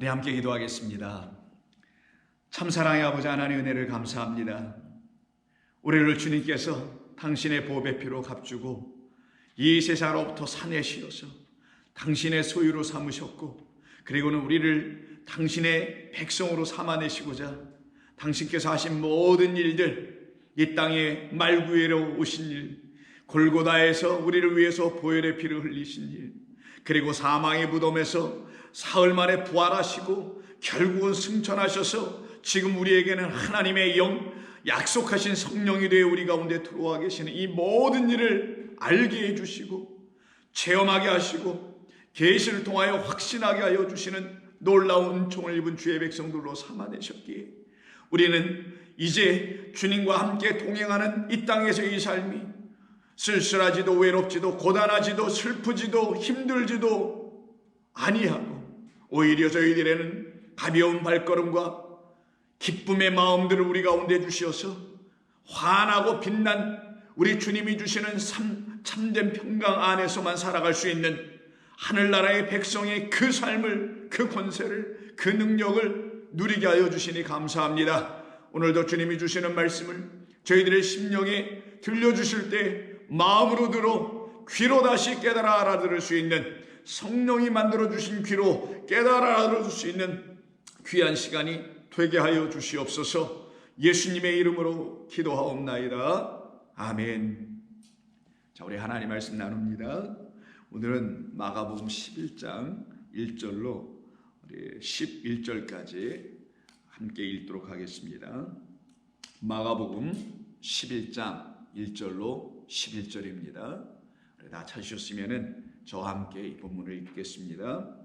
함께 기도하겠습니다. 참사랑의 아버지 하나님 은혜를 감사합니다. 우리를 주님께서 당신의 보배 피로 값주고 이 세상으로부터 사내시어서 당신의 소유로 삼으셨고, 그리고는 우리를 당신의 백성으로 삼아내시고자 당신께서 하신 모든 일들, 이 땅에 말구에로 오신 일, 골고다에서 우리를 위해서 보혈의 피를 흘리신 일, 그리고 사망의 무덤에서 사흘 만에 부활하시고 결국은 승천하셔서 지금 우리에게는 하나님의 영, 약속하신 성령이 되어 우리 가운데 들어와 계시는 이 모든 일을 알게 해주시고 체험하게 하시고 계시를 통하여 확신하게 하여 주시는 놀라운 은총을 입은 주의 백성들로 삼아내셨기에 우리는 이제 주님과 함께 동행하는 이 땅에서의 삶이 쓸쓸하지도 외롭지도 고단하지도 슬프지도 힘들지도 아니하고, 오히려 저희들에는 가벼운 발걸음과 기쁨의 마음들을 우리 가운데 주시어서 환하고 빛난 우리 주님이 주시는 참된 평강 안에서만 살아갈 수 있는 하늘나라의 백성의 그 삶을, 그 권세를, 그 능력을 누리게 하여 주시니 감사합니다. 오늘도 주님이 주시는 말씀을 저희들의 심령에 들려주실 때 마음으로 들어 귀로 다시 깨달아 알아들을 수 있는, 성령이 만들어주신 귀로 깨달아 알아들을 수 있는 귀한 시간이 되게 하여 주시옵소서. 예수님의 이름으로 기도하옵나이다. 아멘. 자, 우리 하나님 말씀 나눕니다. 오늘은 마가복음 11장 1절로 11절까지 함께 읽도록 하겠습니다. 마가복음 11장 1절로 11절입니다. 다 찾으셨으면 저와 함께 이 본문을 읽겠습니다.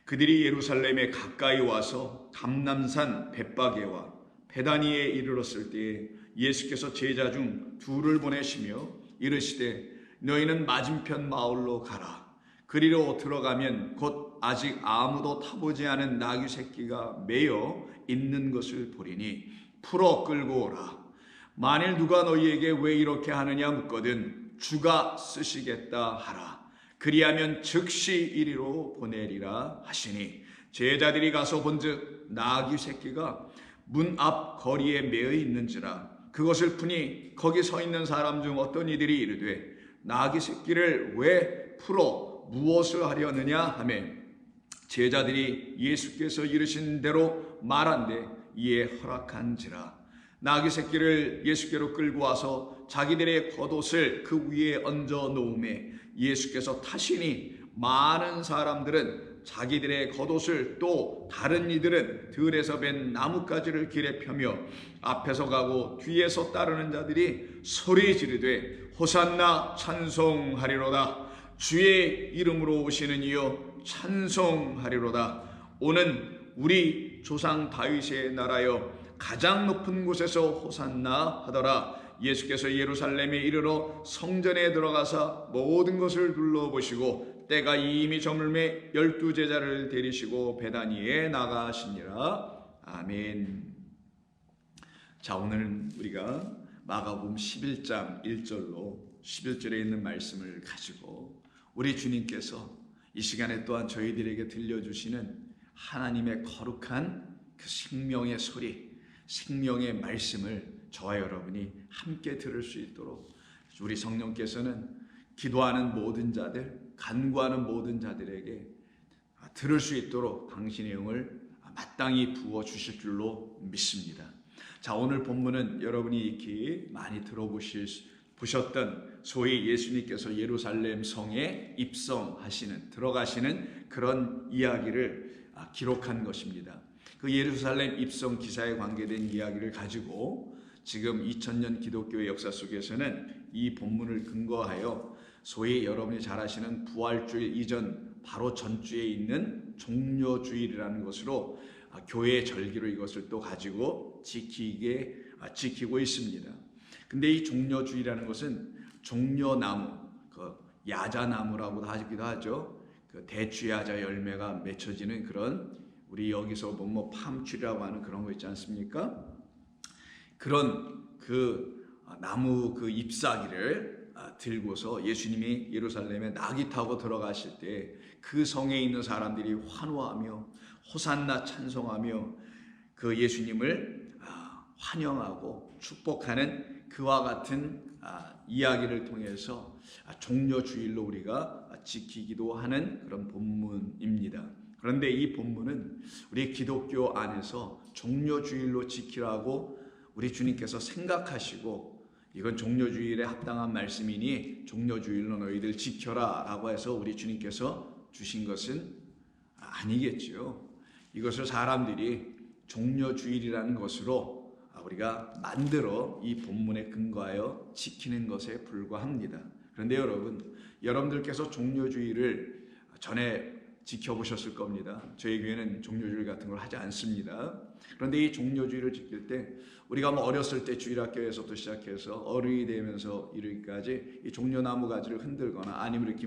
그들이 예루살렘에 가까이 와서 감람산 벳바게와 베다니에 이르렀을 때에 예수께서 제자 중 둘을 보내시며 이르시되 너희는 맞은편 마을로 가라. 그리로 들어가면 곧 아직 아무도 타보지 않은 나귀 새끼가 매여 있는 것을 보리니 풀어 끌고 오라. 만일 누가 너희에게 왜 이렇게 하느냐 묻거든 주가 쓰시겠다 하라. 그리하면 즉시 이리로 보내리라 하시니 제자들이 가서 본즉 나귀 새끼가 문 앞 거리에 매어 있는지라. 그것을 보니 거기 서 있는 사람 중 어떤 이들이 이르되 나귀 새끼를 왜 풀어 무엇을 하려느냐 하며 제자들이 예수께서 이르신 대로 말한데 이에 허락한지라. 나귀 새끼를 예수께로 끌고 와서 자기들의 겉옷을 그 위에 얹어 놓음에 예수께서 타시니 많은 사람들은 자기들의 겉옷을, 또 다른 이들은 들에서 벤 나뭇가지를 길에 펴며 앞에서 가고 뒤에서 따르는 자들이 소리 지르되 호산나 찬송하리로다. 주의 이름으로 오시는 이여 찬송하리로다. 오는 우리 조상 다윗의 나라여 가장 높은 곳에서 호산나 하더라. 예수께서 예루살렘에 이르러 성전에 들어가사 모든 것을 둘러보시고 때가 이미 저물매 12 제자를 데리시고 베다니에 나가시니라. 아멘. 자, 오늘은 우리가 마가복음 11장 1절로 11절에 있는 말씀을 가지고 우리 주님께서 이 시간에 또한 저희들에게 들려주시는 하나님의 거룩한 그 생명의 소리, 생명의 말씀을 저와 여러분이 함께 들을 수 있도록 우리 성령께서는 기도하는 모든 자들, 간구하는 모든 자들에게 들을 수 있도록 당신의 영을 마땅히 부어주실 줄로 믿습니다. 자, 오늘 본문은 여러분이 익히 많이 보셨던 소위 예수님께서 예루살렘 성에 들어가시는 그런 이야기를 기록한 것입니다. 그 예루살렘 입성 기사에 관계된 이야기를 가지고 지금 2000년 기독교의 역사 속에서는 이 본문을 근거하여 소위 여러분이 잘 아시는 부활주일 이전 바로 전주에 있는 종려주일이라는 것으로 교회의 절기로 이것을 또 가지고 지키고 있습니다. 근데 이 종려주일이라는 것은 종려나무, 그 야자나무라고도 하기도 하죠. 그 대추야자 열매가 맺혀지는 그런, 우리 여기서 뭐 팜추리라고 하는 그런 거 있지 않습니까? 그런 그 나무 그 잎사귀를 들고서 예수님이 예루살렘에 나귀 타고 들어가실 때 그 성에 있는 사람들이 환호하며 호산나 찬송하며 그 예수님을 환영하고 축복하는 그와 같은 이야기를 통해서 종려주일로 우리가 지키기도 하는 그런 본문입니다. 그런데 이 본문은 우리 기독교 안에서 종려주일로 지키라고 우리 주님께서 생각하시고 이건 종려주일에 합당한 말씀이니 종려주일로 너희들 지켜라 라고 해서 우리 주님께서 주신 것은 아니겠지요. 이것을 사람들이 종려주일이라는 것으로 우리가 만들어 이 본문에 근거하여 지키는 것에 불과합니다. 그런데 여러분들께서 종려주일을 전에 지켜보셨을 겁니다. 저희 교회는 종려주일 같은 걸 하지 않습니다. 그런데 이 종려주일을 지킬 때 우리가 어렸을 때 주일학교에서부터 시작해서 어른이 되면서 이르기까지 이 종려나무 가지를 흔들거나 아니면 이렇게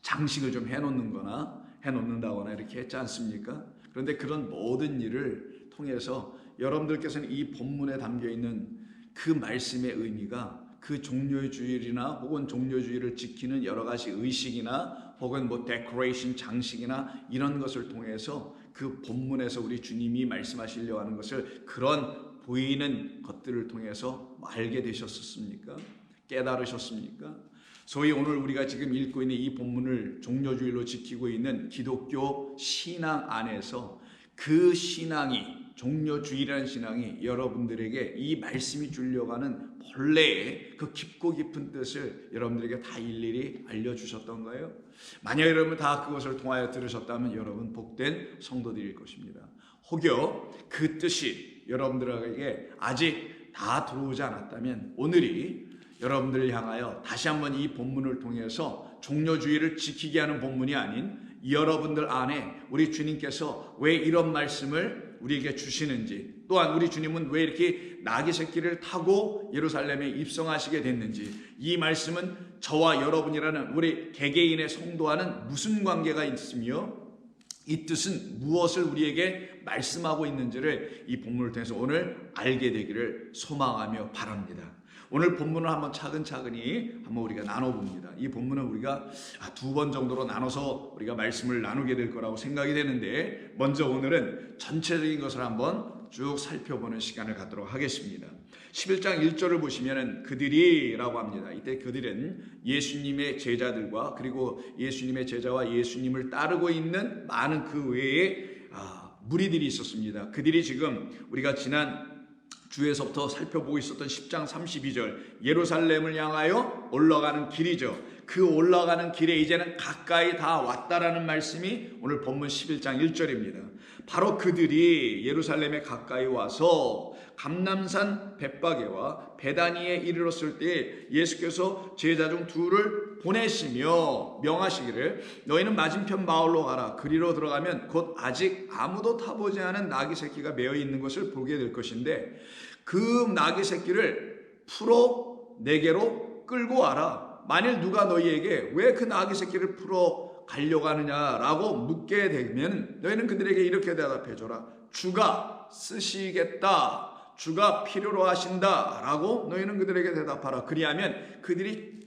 장식을 좀 해놓는다거나 이렇게 했지 않습니까? 그런데 그런 모든 일을 통해서 여러분들께서는 이 본문에 담겨 있는 그 말씀의 의미가 그 종려주일이나 혹은 종려주일을 지키는 여러 가지 의식이나 혹은 데코레이션 장식이나 이런 것을 통해서 그 본문에서 우리 주님이 말씀하시려고 하는 것을 그런 보이는 것들을 통해서 알게 되셨습니까? 깨달으셨습니까? 소위 오늘 우리가 지금 읽고 있는 이 본문을 종려주일로 지키고 있는 기독교 신앙 안에서 그 신앙이 종려주일이라는 신앙이 여러분들에게 이 말씀이 주려고 하는 본래의 그 깊고 깊은 뜻을 여러분들에게 다 일일이 알려주셨던가요? 만약 여러분 다 그것을 통하여 들으셨다면 여러분 복된 성도들일 것입니다. 혹여 그 뜻이 여러분들에게 아직 다 들어오지 않았다면 오늘이 여러분들을 향하여 다시 한번 이 본문을 통해서 종려주일을 지키게 하는 본문이 아닌 여러분들 안에 우리 주님께서 왜 이런 말씀을 우리에게 주시는지, 또한 우리 주님은 왜 이렇게 나귀 새끼를 타고 예루살렘에 입성하시게 됐는지, 이 말씀은 저와 여러분이라는 우리 개개인의 성도와는 무슨 관계가 있으며 이 뜻은 무엇을 우리에게 말씀하고 있는지를 이 본문을 통해서 오늘 알게 되기를 소망하며 바랍니다. 오늘 본문을 한번 차근차근히 한번 우리가 나눠봅니다. 이 본문은 우리가 2번 정도로 나눠서 우리가 말씀을 나누게 될 거라고 생각이 되는데, 먼저 오늘은 전체적인 것을 한번 쭉 살펴보는 시간을 갖도록 하겠습니다. 11장 1절을 보시면은 그들이라고 합니다. 이때 그들은 예수님의 제자들과 그리고 예수님의 제자와 예수님을 따르고 있는 많은 그 외에 무리들이 있었습니다. 그들이 지금 우리가 지난 주에서부터 살펴보고 있었던 10장 32절 예루살렘을 향하여 올라가는 길이죠. 그 올라가는 길에 이제는 가까이 다 왔다라는 말씀이 오늘 본문 11장 1절입니다. 바로 그들이 예루살렘에 가까이 와서 감람산 벳바게와 베다니에 이르렀을 때 예수께서 제자 중 둘을 보내시며 명하시기를 너희는 맞은편 마을로 가라. 그리로 들어가면 곧 아직 아무도 타보지 않은 나귀 새끼가 매어 있는 것을 보게 될 것인데 그 나귀 새끼를 풀어 내게로 끌고 와라. 만일 누가 너희에게 왜 그 나귀 새끼를 풀어 가려고 하느냐라고 묻게 되면 너희는 그들에게 이렇게 대답해줘라. 주가 쓰시겠다. 주가 필요로 하신다 라고 너희는 그들에게 대답하라. 그리하면 그들이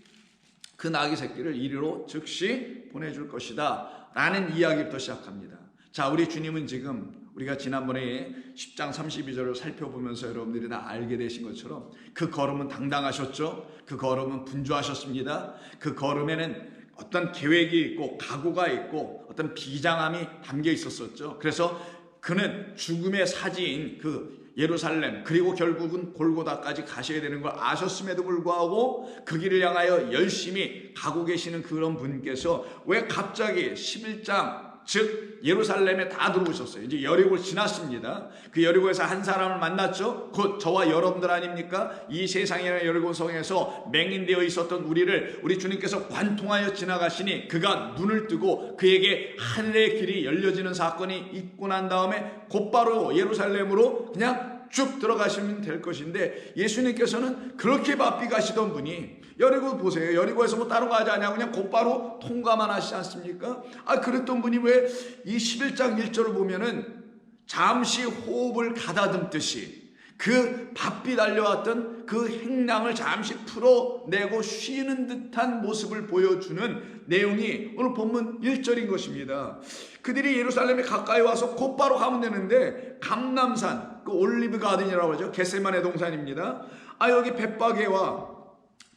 그 나귀 새끼를 이리로 즉시 보내줄 것이다 라는 이야기부터 시작합니다. 자, 우리 주님은 지금 우리가 지난번에 10장 32절을 살펴보면서 여러분들이 다 알게 되신 것처럼 그 걸음은 당당하셨죠. 그 걸음은 분주하셨습니다. 그 걸음에는 어떤 계획이 있고 각오가 있고 어떤 비장함이 담겨 있었었죠. 그래서 그는 죽음의 사지인 그 예루살렘 그리고 결국은 골고다까지 가셔야 되는 걸 아셨음에도 불구하고 그 길을 향하여 열심히 가고 계시는 그런 분께서 왜 갑자기 11장 즉 예루살렘에 다 들어오셨어요. 이제 여리고를 지났습니다. 그 여리고에서 한 사람을 만났죠. 곧 저와 여러분들 아닙니까? 이 세상의 여리고성에서 맹인되어 있었던 우리를 우리 주님께서 관통하여 지나가시니 그가 눈을 뜨고 그에게 하늘의 길이 열려지는 사건이 있고 난 다음에 곧바로 예루살렘으로 그냥 쭉 들어가시면 될 것인데 예수님께서는 그렇게 바삐 가시던 분이 여리고 보세요. 여리고에서 뭐 다른 거 하지 않냐고 그냥 곧바로 통과만 하시지 않습니까? 그랬던 분이 왜 이 11장 1절을 보면은 잠시 호흡을 가다듬듯이 그 바삐 달려왔던 그 행랑을 잠시 풀어내고 쉬는 듯한 모습을 보여주는 내용이 오늘 본문 1절인 것입니다. 그들이 예루살렘에 가까이 와서 곧바로 가면 되는데 감람산, 그 올리브 가든이라고 하죠. 겟세마네 동산입니다. 여기 벳바게와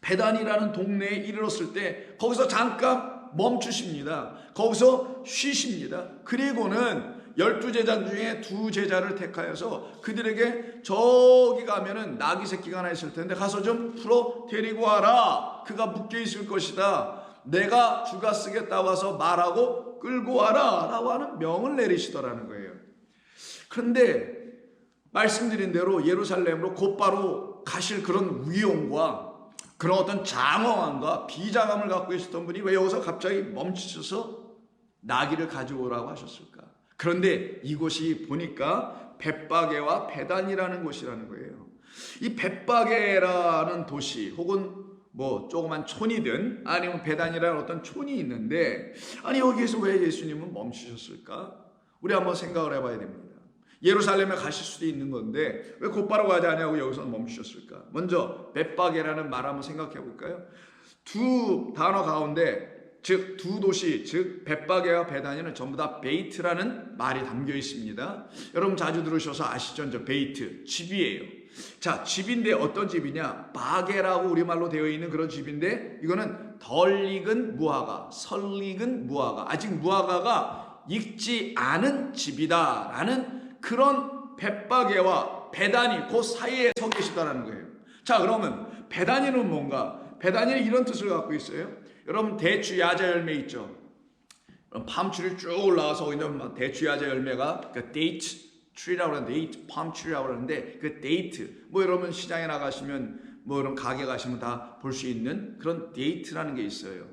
베단이라는 동네에 이르렀을 때 거기서 잠깐 멈추십니다. 거기서 쉬십니다. 그리고는 12제자 중에 2제자를 택하여서 그들에게 저기 가면은 나귀 새끼가 하나 있을 텐데 가서 좀 풀어 데리고 와라. 그가 묶여 있을 것이다. 내가 주가 쓰겠다 와서 말하고 끌고 와라 라고 하는 명을 내리시더라는 거예요. 그런데 말씀드린 대로 예루살렘으로 곧바로 가실 그런 위용과 그런 어떤 장엄함과 비장함을 갖고 있었던 분이 왜 여기서 갑자기 멈추셔서 나귀를 가져오라고 하셨을까? 그런데 이곳이 보니까 벳바게와 베단이라는 곳이라는 거예요. 이 벳바게라는 도시 혹은 뭐 조그만 촌이든 아니면 베단이라는 어떤 촌이 있는데 여기에서 왜 예수님은 멈추셨을까? 우리 한번 생각을 해봐야 됩니다. 예루살렘에 가실 수도 있는 건데 왜 곧바로 가지 않냐고 여기서 멈추셨을까? 먼저 벳바게라는 말 한번 생각해 볼까요? 두 단어 가운데 즉 두 도시, 즉 벳바게와 베단이는 전부 다 베이트라는 말이 담겨 있습니다. 여러분 자주 들으셔서 아시죠? 저 베이트, 집이에요. 자, 집인데 어떤 집이냐? 바게라고 우리말로 되어 있는 그런 집인데 이거는 덜 익은 무화과, 설 익은 무화과, 아직 무화과가 익지 않은 집이다라는 그런 벳바게와 베단이 그 사이에 서 계시다라는 거예요. 자, 그러면 베단이는 뭔가? 베단이는 이런 뜻을 갖고 있어요. 여러분 대추 야자 열매 있죠? 팜추를 쭉 올라가서 있는 대추 야자 열매가 그 데이트 트리라고 하는데 데이트 팜추리라고 하는데 그 데이트 뭐 여러분 시장에 나가시면 뭐 이런 가게 가시면 다 볼 수 있는 그런 데이트라는 게 있어요.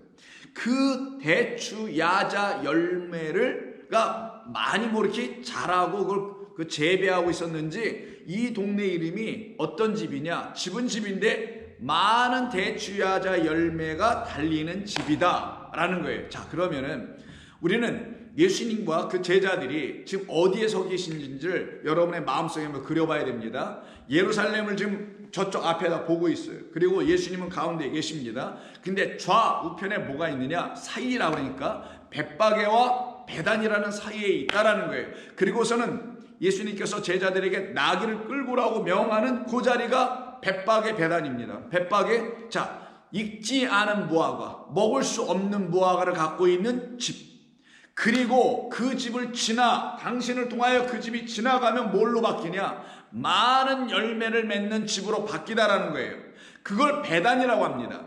그 대추 야자 열매를가 많이 뭐 이렇게 자라고 그걸 그 재배하고 있었는지 이 동네 이름이 어떤 집이냐? 집은 집인데 많은 대추야자 열매가 달리는 집이다 라는 거예요. 자, 그러면은 우리는 예수님과 그 제자들이 지금 어디에 서 계신지를 여러분의 마음속에 한번 그려봐야 됩니다. 예루살렘을 지금 저쪽 앞에다 보고 있어요. 그리고 예수님은 가운데 계십니다. 근데 좌우편에 뭐가 있느냐? 사이라고 하니까 벳바게와 베단이라는 사이에 있다라는 거예요. 그리고서는 예수님께서 제자들에게 나귀를 끌고라고 명하는 그 자리가 벳바게 베단입니다. 벳바게, 자, 익지 않은 무화과, 먹을 수 없는 무화과를 갖고 있는 집. 그리고 그 집을 당신을 통하여 그 집이 지나가면 뭘로 바뀌냐? 많은 열매를 맺는 집으로 바뀌다라는 거예요. 그걸 베단이라고 합니다.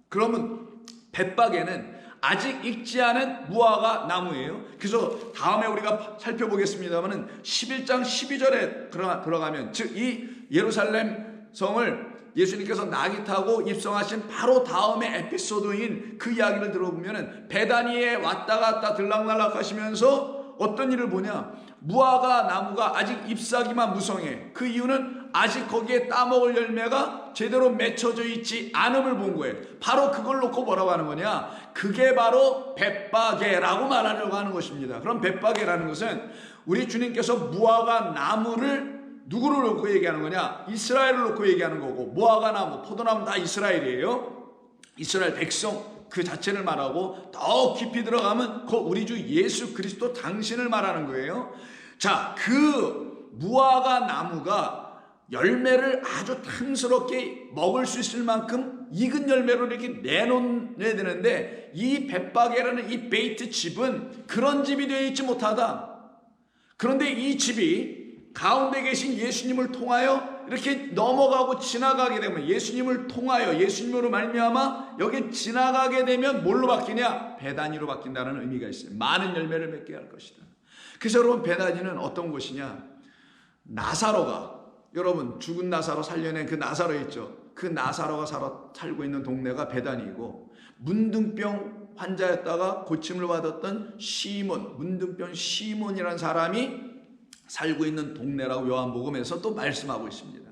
그러면 벳바게는 아직 익지 않은 무화과 나무예요. 그래서 다음에 우리가 살펴보겠습니다만은 11장 12절에 들어가면 즉 이 예루살렘 성을 예수님께서 나귀 타고 입성하신 바로 다음의 에피소드인 그 이야기를 들어보면은 베다니에 왔다 갔다 들락날락 하시면서 어떤 일을 보냐? 무화과 나무가 아직 잎사귀만 무성해. 그 이유는 아직 거기에 따먹을 열매가 제대로 맺혀져 있지 않음을 본 거예요. 바로 그걸 놓고 뭐라고 하는 거냐? 그게 바로 벳바게라고 말하려고 하는 것입니다. 그럼 벳바게라는 것은 우리 주님께서 무화과 나무를 누구를 놓고 얘기하는 거냐? 이스라엘을 놓고 얘기하는 거고, 무화과 나무, 포도나무 다 이스라엘이에요. 이스라엘 백성 그 자체를 말하고 더 깊이 들어가면 그 우리 주 예수 그리스도 당신을 말하는 거예요. 자, 그 무화과 나무가 열매를 아주 탐스럽게 먹을 수 있을 만큼 익은 열매로 이렇게 내놓아야 되는데 이 벳바게라는 이 베이트 집은 그런 집이 되어 있지 못하다. 그런데 이 집이 가운데 계신 예수님을 통하여 이렇게 넘어가고 지나가게 되면 예수님을 통하여 예수님으로 말미암아 여기 지나가게 되면 뭘로 바뀌냐? 베다니로 바뀐다는 의미가 있어요. 많은 열매를 맺게 할 것이다. 그래서 여러분 베다니는 어떤 곳이냐? 나사로가 여러분 죽은 나사로 살려낸 그 나사로 있죠. 그 나사로가 살고 있는 동네가 베다니이고 문둥병 환자였다가 고침을 받았던 시몬, 문둥병 시몬이라는 사람이 살고 있는 동네라고 요한복음에서 또 말씀하고 있습니다.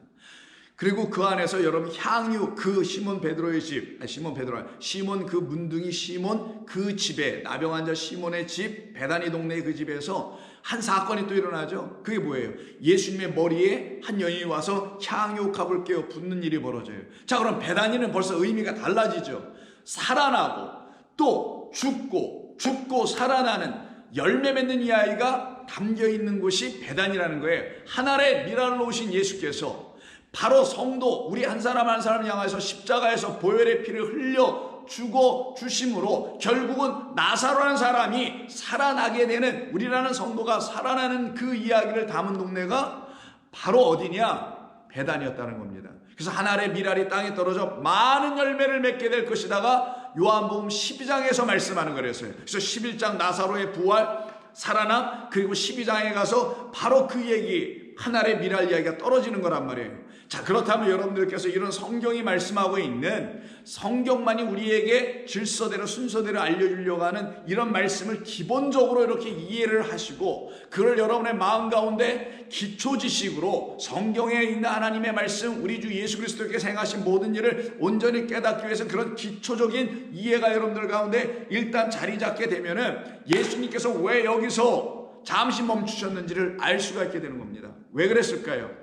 그리고 그 안에서 여러분 향유 그 시몬 베드로의 집, 시몬 그 문둥이 시몬 그 집에 나병 환자 시몬의 집 베다니 동네 그 집에서 한 사건이 또 일어나죠. 그게 뭐예요? 예수님의 머리에 한 여인이 와서 향유값을 깨어 붓는 일이 벌어져요. 자, 그럼 베다니는 벌써 의미가 달라지죠. 살아나고 또 죽고 살아나는 열매 맺는 이 아이가 담겨 있는 곳이 베다니라는 거예요. 하늘의 미랄로 오신 예수께서 바로 성도 우리 한 사람 한 사람 향해서 십자가에서 보혈의 피를 흘려 죽어 주심으로 결국은 나사로라는 사람이 살아나게 되는, 우리라는 성도가 살아나는 그 이야기를 담은 동네가 바로 어디냐? 베단이었다는 겁니다. 그래서 하늘의 미랄이 땅에 떨어져 많은 열매를 맺게 될 것이다가 요한복음 12장에서 말씀하는 거랬어요. 그래서 11장 나사로의 부활, 살아남, 그리고 12장에 가서 바로 그 얘기, 하늘의 미랄 이야기가 떨어지는 거란 말이에요. 자, 그렇다면 여러분들께서 이런 성경이 말씀하고 있는, 성경만이 우리에게 질서대로 순서대로 알려주려고 하는 이런 말씀을 기본적으로 이렇게 이해를 하시고, 그걸 여러분의 마음 가운데 기초 지식으로 성경에 있는 하나님의 말씀, 우리 주 예수 그리스도께서 행하신 모든 일을 온전히 깨닫기 위해서 그런 기초적인 이해가 여러분들 가운데 일단 자리 잡게 되면은 예수님께서 왜 여기서 잠시 멈추셨는지를 알 수가 있게 되는 겁니다. 왜 그랬을까요?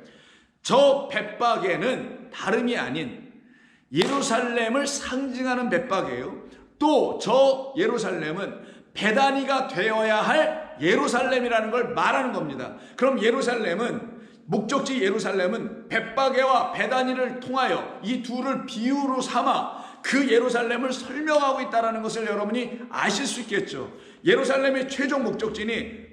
저 벳박에는 다름이 아닌 예루살렘을 상징하는 벳박이에요. 또 저 예루살렘은 베다니가 되어야 할 예루살렘이라는 걸 말하는 겁니다. 그럼 예루살렘은, 목적지 예루살렘은 벳박에와 베다니를 통하여 이 둘을 비유로 삼아 그 예루살렘을 설명하고 있다는 것을 여러분이 아실 수 있겠죠. 예루살렘의 최종 목적지니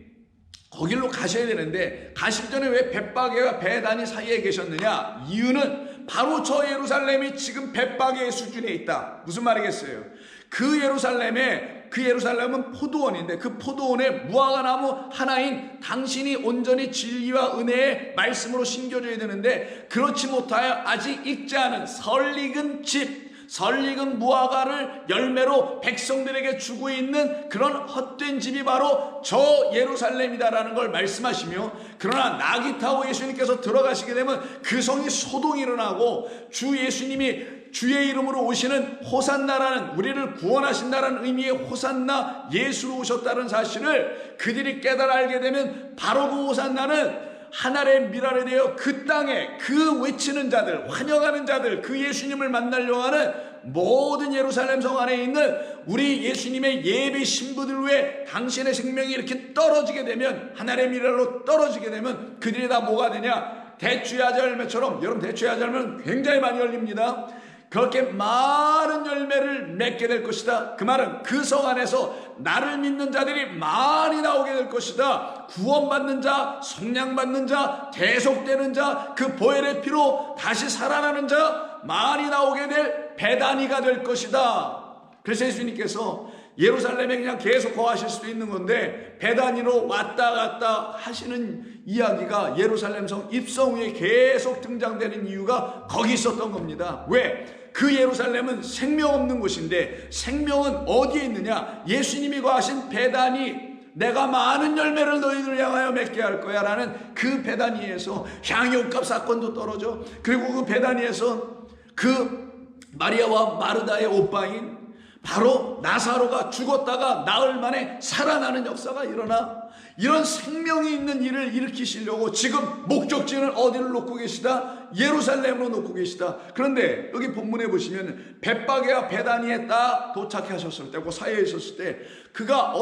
거길로 가셔야 되는데 가시기 전에 왜 벳박에와 베다니 사이에 계셨느냐? 이유는 바로 저 예루살렘이 지금 벳박의 수준에 있다. 무슨 말이겠어요? 그 예루살렘은 포도원인데 그 포도원에 무화과 나무 하나인 당신이 온전히 진리와 은혜의 말씀으로 심겨줘야 되는데 그렇지 못하여 아직 익지 않은 설익은 집, 설익은 무화과를 열매로 백성들에게 주고 있는 그런 헛된 집이 바로 저 예루살렘이다라는 걸 말씀하시며, 그러나 낙이 타고 예수님께서 들어가시게 되면 그 성이 소동이 일어나고 주 예수님이 주의 이름으로 오시는 호산나라는, 우리를 구원하신다는 의미의 호산나 예수로 오셨다는 사실을 그들이 깨달아 알게 되면 바로 그 호산나는 하늘의 미랄에 대해 그 땅에 그 외치는 자들, 환영하는 자들, 그 예수님을 만나려고 하는 모든 예루살렘 성 안에 있는 우리 예수님의 예배 신부들 외에 당신의 생명이 이렇게 떨어지게 되면, 하늘의 미랄로 떨어지게 되면 그들이 다 뭐가 되냐? 대추의 아자 열매처럼, 여러분 대추의 아자 열매는 굉장히 많이 열립니다. 그렇게 많은 열매를 맺게 될 것이다. 그 말은 그 성 안에서 나를 믿는 자들이 많이 나오게 될 것이다. 구원받는 자, 성량받는 자, 대속되는 자, 그 보혈의 피로 다시 살아나는 자 많이 나오게 될 베다니가 될 것이다. 그래서 예수님께서 예루살렘에 그냥 계속 거하실 수도 있는 건데 베다니로 왔다 갔다 하시는 이야기가 예루살렘 성 입성 후에 계속 등장되는 이유가 거기 있었던 겁니다. 왜? 그 예루살렘은 생명 없는 곳인데 생명은 어디에 있느냐? 예수님이 거하신 베다니, 내가 많은 열매를 너희들 향하여 맺게 할 거야 라는 그 베다니에서 향유값 사건도 떨어져. 그리고 그 베다니에서 그 마리아와 마르다의 오빠인 바로 나사로가 죽었다가 나흘 만에 살아나는 역사가 일어나, 이런 생명이 있는 일을 일으키시려고 지금 목적지는 어디를 놓고 계시다? 예루살렘으로 놓고 계시다. 그런데 여기 본문에 보시면 벳박에와 베다니에 딱 도착하셨을 때, 그 사이에 있었을 때 그가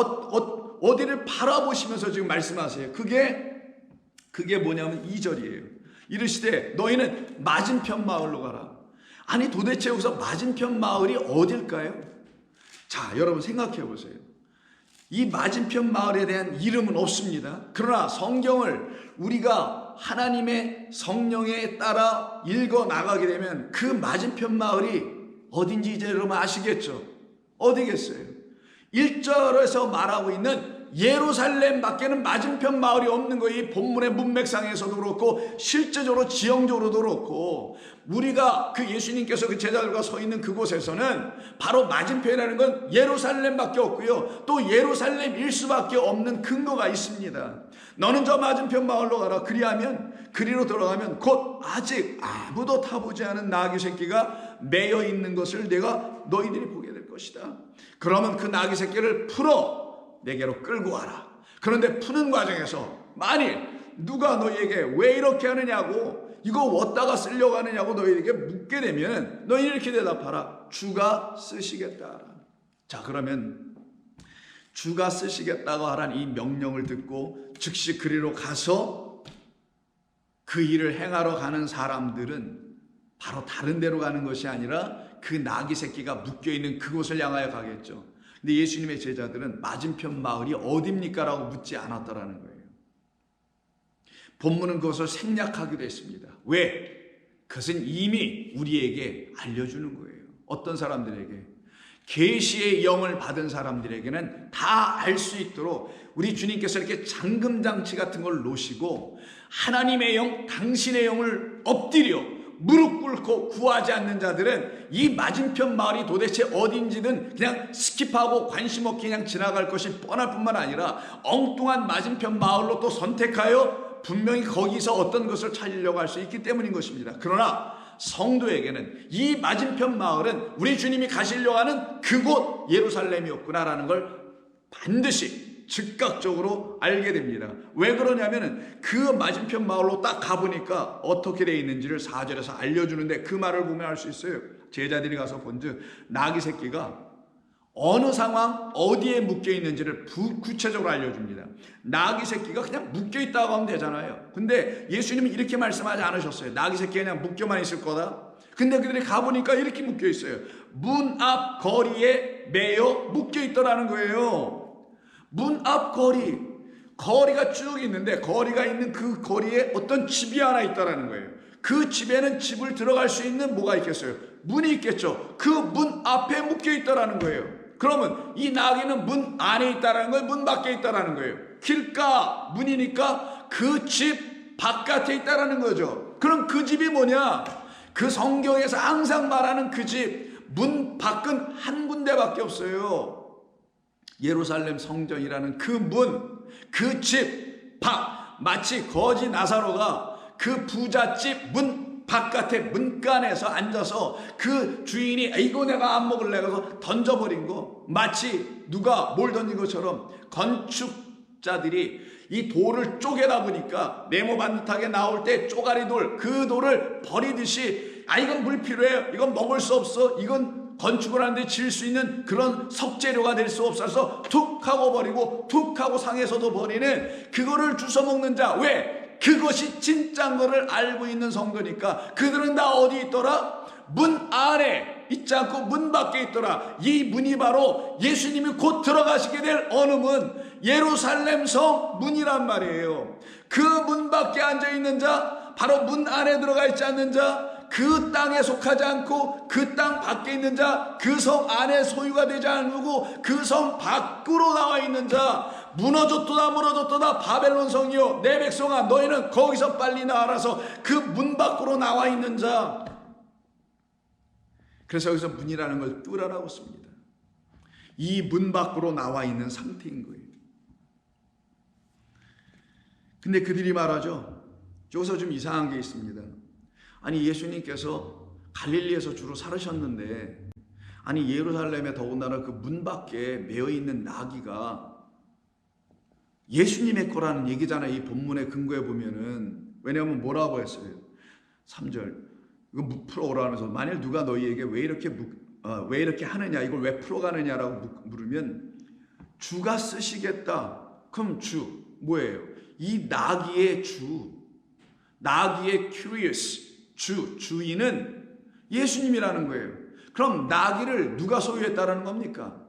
어디를 바라보시면서 지금 말씀하세요. 그게 뭐냐면 2절이에요. 이르시되 너희는 맞은편 마을로 가라. 아니 도대체 여기서 맞은편 마을이 어딜까요? 자, 여러분 생각해 보세요. 이 맞은편 마을에 대한 이름은 없습니다. 그러나 성경을 우리가 하나님의 성령에 따라 읽어 나가게 되면 그 맞은편 마을이 어딘지 이제 여러분 아시겠죠? 어디겠어요? 1절에서 말하고 있는 예루살렘 밖에는 맞은편 마을이 없는 거예요. 이 본문의 문맥상에서도 그렇고 실제적으로 지형적으로도 그렇고, 우리가 그 예수님께서 그 제자들과 서 있는 그곳에서는 바로 맞은편이라는 건 예루살렘밖에 없고요, 또 예루살렘일 수밖에 없는 근거가 있습니다. 너는 저 맞은편 마을로 가라. 그리하면 그리로 들어가면 곧 아직 아무도 타보지 않은 나귀 새끼가 매여 있는 것을 내가 너희들이 보게 될 것이다. 그러면 그 나귀 새끼를 풀어 내게로 끌고 와라. 그런데 푸는 과정에서 만일 누가 너희에게 왜 이렇게 하느냐고, 이거 어디다가 쓰려고 하느냐고 너희에게 묻게 되면 너희 이렇게 대답하라. 주가 쓰시겠다. 자, 그러면 주가 쓰시겠다고 하란 이 명령을 듣고 즉시 그리로 가서 그 일을 행하러 가는 사람들은 바로 다른 데로 가는 것이 아니라 그 나귀 새끼가 묶여있는 그곳을 향하여 가겠죠. 근데 예수님의 제자들은 맞은편 마을이 어딥니까? 라고 묻지 않았다라는 거예요. 본문은 그것을 생략하기도 했습니다. 왜? 그것은 이미 우리에게 알려주는 거예요. 어떤 사람들에게? 계시의 영을 받은 사람들에게는 다 알 수 있도록 우리 주님께서 이렇게 잠금장치 같은 걸 놓으시고 하나님의 영, 당신의 영을 엎드려 무릎 꿇고 구하지 않는 자들은 이 맞은편 마을이 도대체 어딘지는 그냥 스킵하고 관심 없게 그냥 지나갈 것이 뻔할 뿐만 아니라 엉뚱한 맞은편 마을로 또 선택하여 분명히 거기서 어떤 것을 찾으려고 할 수 있기 때문인 것입니다. 그러나 성도에게는 이 맞은편 마을은 우리 주님이 가시려고 하는 그곳 예루살렘이었구나라는 걸 반드시 즉각적으로 알게 됩니다. 왜 그러냐면은 그 맞은편 마을로 딱 가보니까 어떻게 되어 있는지를 4절에서 알려주는데, 그 말을 보면 알 수 있어요. 제자들이 가서 본즉 나귀 새끼가 어느 상황 어디에 묶여 있는지를 구체적으로 알려줍니다. 나귀 새끼가 그냥 묶여 있다고 하면 되잖아요. 근데 예수님은 이렇게 말씀하지 않으셨어요. 나귀 새끼가 그냥 묶여만 있을 거다. 근데 그들이 가보니까 이렇게 묶여 있어요. 문 앞 거리에 매여 묶여 있더라는 거예요. 문 앞 거리가 쭉 있는데, 거리가 있는 그 거리에 어떤 집이 하나 있다라는 거예요. 그 집에는 집을 들어갈 수 있는 뭐가 있겠어요? 문이 있겠죠. 그 문 앞에 묶여 있다라는 거예요. 그러면 이 나귀는 문 안에 있다라는 거예요? 문 밖에 있다라는 거예요? 길가 문이니까 그 집 바깥에 있다라는 거죠. 그럼 그 집이 뭐냐? 그 성경에서 항상 말하는 그 집 문 밖은 한 군데밖에 없어요. 예루살렘 성전이라는 그 문, 그 집 밖, 마치 거지 나사로가 그 부잣집 문 바깥에 문간에서 앉아서 그 주인이 이거 내가 안 먹을래 그래서 던져버린 거, 마치 누가 뭘 던진 것처럼 건축자들이 이 돌을 쪼개다 보니까 네모 반듯하게 나올 때 쪼가리 돌, 그 돌을 버리듯이 이건 불필요해요, 이건 먹을 수 없어, 이건 건축을 하는데 질 수 있는 그런 석재료가 될 수 없어서 툭 하고 버리고 툭 하고 상에서도 버리는 그거를 주워 먹는 자. 왜? 그것이 진짜인 거를 알고 있는 성도니까. 그들은 다 어디 있더라? 문 안에 있지 않고 문 밖에 있더라. 이 문이 바로 예수님이 곧 들어가시게 될 어느 문, 예루살렘 성 문이란 말이에요. 그 문 밖에 앉아있는 자, 바로 문 안에 들어가 있지 않는 자, 그 땅에 속하지 않고 그 땅 밖에 있는 자, 그 성 안에 소유가 되지 않고 그 성 밖으로 나와 있는 자, 무너졌도다 바벨론 성이요 내 백성아 너희는 거기서 빨리 나와라서 그 문 밖으로 나와 있는 자. 그래서 여기서 문이라는 걸 뚫으라고 씁니다. 이 문 밖으로 나와 있는 상태인 거예요. 근데 그들이 말하죠. 여기서 좀 이상한 게 있습니다. 아니 예수님께서 갈릴리에서 주로 살으셨는데, 아니 예루살렘에 더군다나 그 문 밖에 매여 있는 나귀가 예수님의 거라는 얘기잖아요. 이 본문의 근거에 보면은. 왜냐하면 뭐라고 했어요? 3절 이거 풀어오라 하면서, 만일 누가 너희에게 왜 이렇게 하느냐, 이걸 왜 풀어가느냐라고 물으면 주가 쓰시겠다. 그럼 주 뭐예요? 이 나귀의 주, 나귀의 curious 주인은 예수님이라는 거예요. 그럼 나귀를 누가 소유했다라는 겁니까?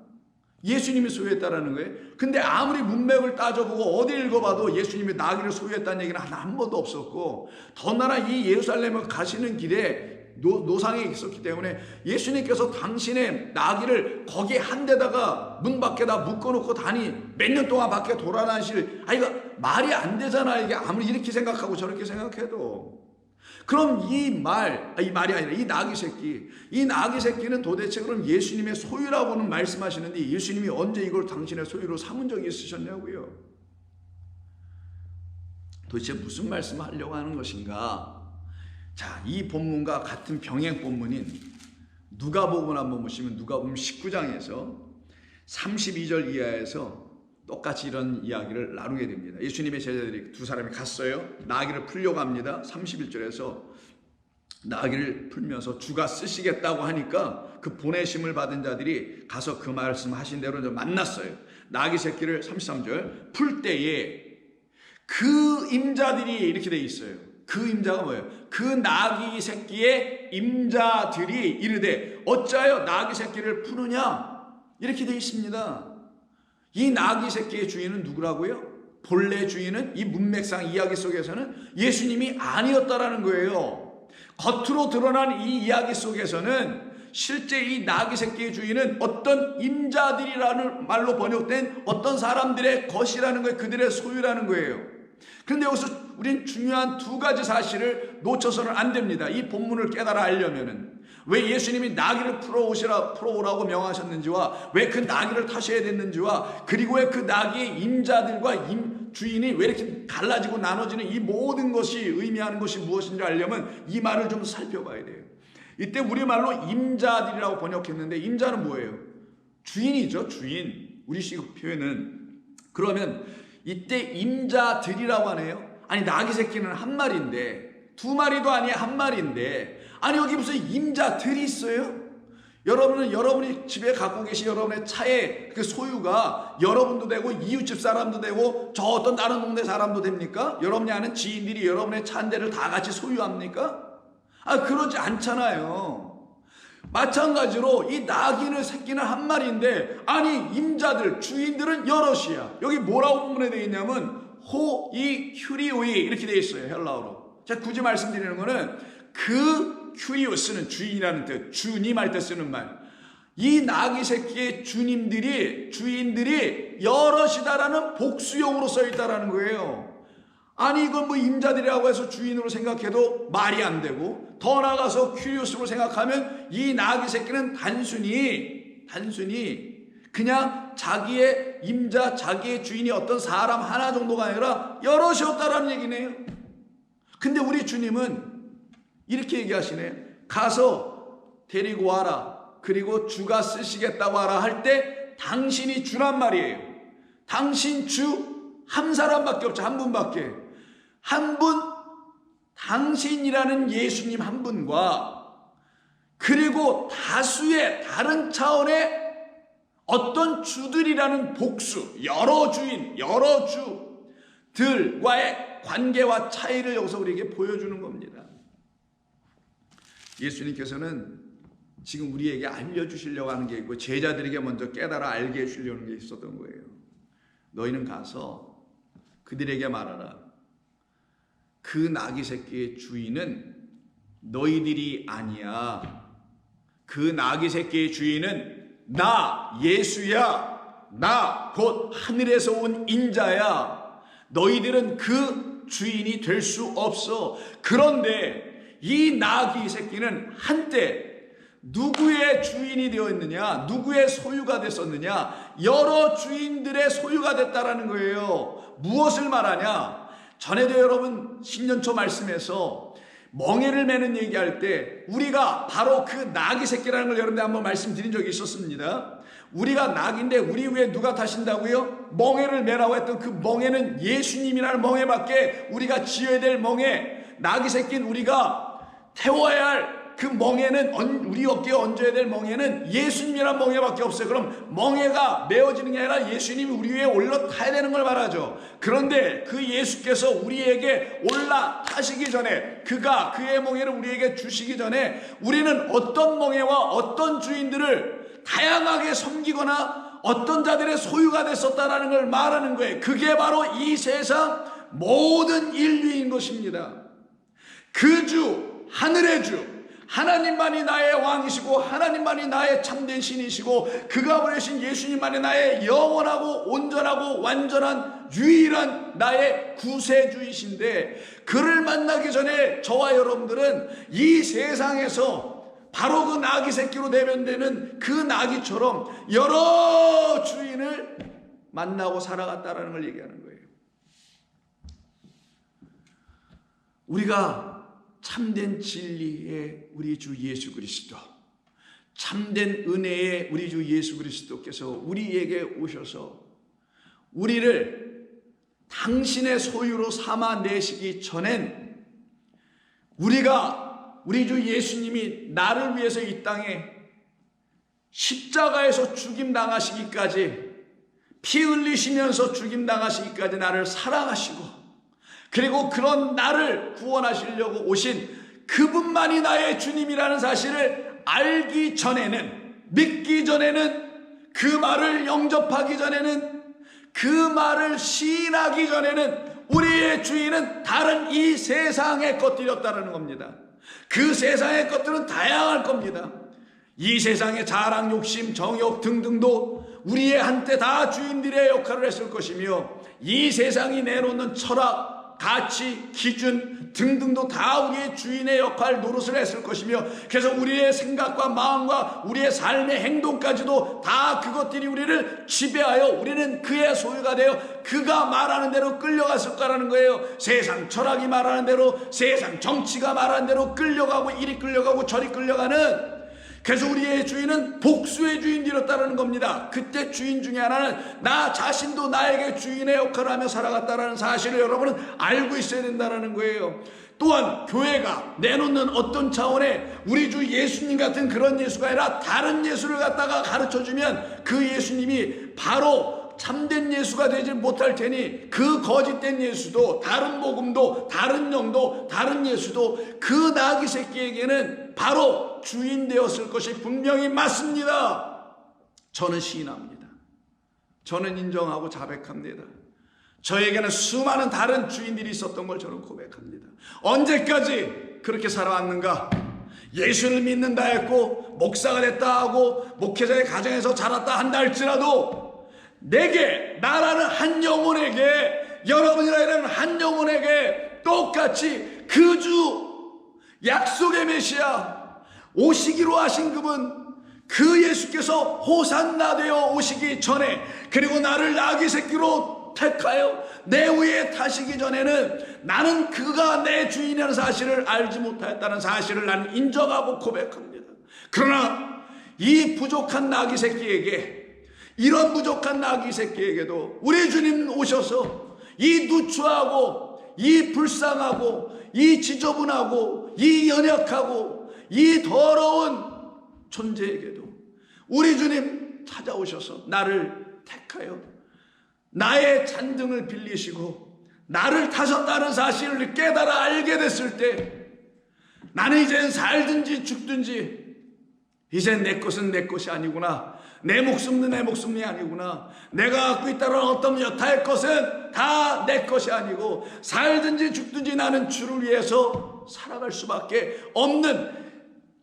예수님이 소유했다라는 거예요. 근데 아무리 문맥을 따져보고 어디 읽어봐도 예수님이 나귀를 소유했다는 얘기는 한 번도 없었고, 더나라 이 예루살렘을 가시는 길에 노상에 있었기 때문에 예수님께서 당신의 나귀를 거기 한 데다가 문 밖에다 묶어놓고 몇 년 동안 밖에 돌아다니실, 이거 말이 안 되잖아. 이게 아무리 이렇게 생각하고 저렇게 생각해도. 그럼 이 말이 아니라 이 나귀 새끼는 도대체 그럼 예수님의 소유라고는 말씀하시는데 예수님이 언제 이걸 당신의 소유로 삼은 적이 있으셨냐고요. 도대체 무슨 말씀을 하려고 하는 것인가? 자, 이 본문과 같은 병행 본문인 누가복음을 한번 보시면 누가복음 19장에서 32절 이하에서 똑같이 이런 이야기를 나누게 됩니다. 예수님의 제자들이 두 사람이 갔어요. 나귀를 풀려고 합니다. 31절에서 나귀를 풀면서 주가 쓰시겠다고 하니까 그 보내심을 받은 자들이 가서 그 말씀하신 대로 만났어요. 나귀 새끼를 33절 풀 때에 그 임자들이 이렇게 돼 있어요. 그 임자가 뭐예요? 그 나귀 새끼의 임자들이 이르되 어찌하여 나귀 새끼를 푸느냐? 이렇게 돼 있습니다. 이 나귀 새끼의 주인은 누구라고요? 본래 주인은 이 문맥상 이야기 속에서는 예수님이 아니었다라는 거예요. 겉으로 드러난 이 이야기 속에서는 실제 이 나귀 새끼의 주인은 어떤 임자들이라는 말로 번역된 어떤 사람들의 것이라는 거예요. 그들의 소유라는 거예요. 그런데 여기서 우린 중요한 두 가지 사실을 놓쳐서는 안 됩니다. 이 본문을 깨달아 알려면은 왜 예수님이 나귀를 풀어오라고 명하셨는지와 왜 그 나귀를 타셔야 됐는지와 그리고 왜 그 나귀의 임자들과 주인이 왜 이렇게 갈라지고 나눠지는 이 모든 것이 의미하는 것이 무엇인지 알려면 이 말을 좀 살펴봐야 돼요. 이때 우리말로 임자들이라고 번역했는데 임자는 뭐예요? 주인이죠. 주인. 우리식 표현은. 그러면 이때 임자들이라고 하네요. 아니 나귀 새끼는 한 마리인데 두 마리도 아니야 한 마리인데 아니 여기 무슨 임자들이 있어요? 여러분이 집에 갖고 계신 여러분의 차의 그 소유가 여러분도 되고 이웃집 사람도 되고 저 어떤 다른 동네 사람도 됩니까? 여러분이 아는 지인들이 여러분의 차 한 대를 다 같이 소유합니까? 그러지 않잖아요. 마찬가지로 이 나귀는 새끼는 한 마리인데 아니 임자들 주인들은 여럿이야. 여기 뭐라고 본문에 되어 있냐면 호이 휴리오이 이렇게 되어 있어요. 헬라어로. 제가 굳이 말씀드리는 거는 그 휴리오스는 주인이라는 뜻, 주님 할 때 쓰는 말. 이 나귀 새끼의 주인들이 여럿이다라는 복수형으로 써 있다라는 거예요. 아니 이건 뭐 임자들이라고 해서 주인으로 생각해도 말이 안 되고 더 나아가서 큐리오스로 생각하면 이 나귀 새끼는 단순히 그냥 자기의 임자, 자기의 주인이 어떤 사람 하나 정도가 아니라 여럿이었다라는 얘기네요. 근데 우리 주님은 이렇게 얘기하시네요. 가서 데리고 와라. 그리고 주가 쓰시겠다고 하라 할 때 당신이 주란 말이에요. 당신 주 한 사람밖에 없죠. 한 분밖에. 한 분, 당신이라는 예수님 한 분과 그리고 다수의 다른 차원의 어떤 주들이라는 복수, 여러 주인, 여러 주들과의 관계와 차이를 여기서 우리에게 보여주는 겁니다. 예수님께서는 지금 우리에게 알려주시려고 하는 게 있고 제자들에게 먼저 깨달아 알게 해주려는 게 있었던 거예요. 너희는 가서 그들에게 말하라. 그 나귀 새끼의 주인은 너희들이 아니야. 그 나귀 새끼의 주인은 나 예수야. 나 곧 하늘에서 온 인자야. 너희들은 그 주인이 될 수 없어. 그런데 이 나귀 새끼는 한때 누구의 주인이 되었느냐, 누구의 소유가 됐었느냐, 여러 주인들의 소유가 됐다라는 거예요. 무엇을 말하냐? 전에도 여러분 신년초 말씀에서 멍에를 매는 얘기할 때 우리가 바로 그 나귀 새끼라는 걸 여러분들 한번 말씀드린 적이 있었습니다. 우리가 낙인데 우리 위에 누가 타신다고요? 멍에를 매라고 했던 그 멍에는 예수님이라는 멍에밖에 우리가 지어야 될 멍에, 나귀 새끼는 우리가 태워야 할 그 멍에는 우리 어깨에 얹어야 될 멍에는 예수님이란 멍에밖에 없어요. 그럼 멍에가 메어지는 게 아니라 예수님이 우리 위에 올라타야 되는 걸 말하죠. 그런데 그 예수께서 우리에게 올라타시기 전에 그가 그의 멍에를 우리에게 주시기 전에 우리는 어떤 멍에와 어떤 주인들을 다양하게 섬기거나 어떤 자들의 소유가 됐었다라는 걸 말하는 거예요. 그게 바로 이 세상 모든 인류인 것입니다. 그 주, 하늘의 주, 하나님만이 나의 왕이시고 하나님만이 나의 참된 신이시고 그가 보내신 예수님만이 나의 영원하고 온전하고 완전한 유일한 나의 구세주이신데, 그를 만나기 전에 저와 여러분들은 이 세상에서 바로 그 나귀 새끼로 대변되는 그 나귀처럼 여러 주인을 만나고 살아갔다라는 걸 얘기하는 거예요. 우리가 참된 진리의 우리 주 예수 그리스도, 참된 은혜의 우리 주 예수 그리스도께서 우리에게 오셔서 우리를 당신의 소유로 삼아 내시기 전엔 우리 주 예수님이 나를 위해서 이 땅에 십자가에서 죽임 당하시기까지, 피 흘리시면서 죽임 당하시기까지 나를 사랑하시고, 그리고 그런 나를 구원하시려고 오신 그분만이 나의 주님이라는 사실을 알기 전에는, 믿기 전에는, 그 말을 영접하기 전에는, 그 말을 시인하기 전에는 우리의 주인은 다른 이 세상의 것들이었다는 겁니다. 그 세상의 것들은 다양할 겁니다. 이 세상의 자랑, 욕심, 정욕 등등도 우리의 한때 다 주인들의 역할을 했을 것이며, 이 세상이 내놓는 철학, 가치, 기준 등등도 다 우리의 주인의 역할 노릇을 했을 것이며, 그래서 우리의 생각과 마음과 우리의 삶의 행동까지도 다 그것들이 우리를 지배하여 우리는 그의 소유가 되어 그가 말하는 대로 끌려갔을 거라는 거예요. 세상 철학이 말하는 대로, 세상 정치가 말하는 대로 끌려가고, 이리 끌려가고 저리 끌려가는, 그래서 우리의 주인은 복수의 주인들이었다는 겁니다. 그때 주인 중에 하나는 나 자신도 나에게 주인의 역할을 하며 살아갔다는 사실을 여러분은 알고 있어야 된다는 거예요. 또한 교회가 내놓는 어떤 차원의 우리 주 예수님 같은 그런 예수가 아니라 다른 예수를 갖다가 가르쳐주면 그 예수님이 바로 참된 예수가 되지 못할 테니, 그 거짓된 예수도, 다른 복음도, 다른 영도, 다른 예수도 그 나귀 새끼에게는 바로 주인 되었을 것이 분명히 맞습니다. 저는 시인합니다. 저는 인정하고 자백합니다. 저에게는 수많은 다른 주인들이 있었던 걸 저는 고백합니다. 언제까지 그렇게 살아왔는가? 예수를 믿는다 했고 목사가 됐다 하고 목회자의 가정에서 자랐다 한다 할지라도 내게, 나라는 한 영혼에게, 여러분이라는 한 영혼에게 똑같이 그 주, 약속의 메시아, 오시기로 하신 그분, 그 예수께서 호산나 되어 오시기 전에, 그리고 나를 나귀 새끼로 택하여 내 위에 타시기 전에는 나는 그가 내 주인이라는 사실을 알지 못하였다는 사실을 나는 인정하고 고백합니다. 그러나 이 부족한 나귀 새끼에게, 이런 부족한 나귀 새끼에게도 우리 주님 오셔서 이 누추하고 이 불쌍하고 이 지저분하고 이 연약하고 이 더러운 존재에게도 우리 주님 찾아오셔서 나를 택하여 나의 잔등을 빌리시고 나를 타셨다는 사실을 깨달아 알게 됐을 때, 나는 이젠 살든지 죽든지 이젠 내 것은 내 것이 아니구나, 내 목숨도 내 목숨이 아니구나, 내가 갖고 있다는 어떤 여타의 것은 다 내 것이 아니고 살든지 죽든지 나는 주를 위해서 살아갈 수밖에 없는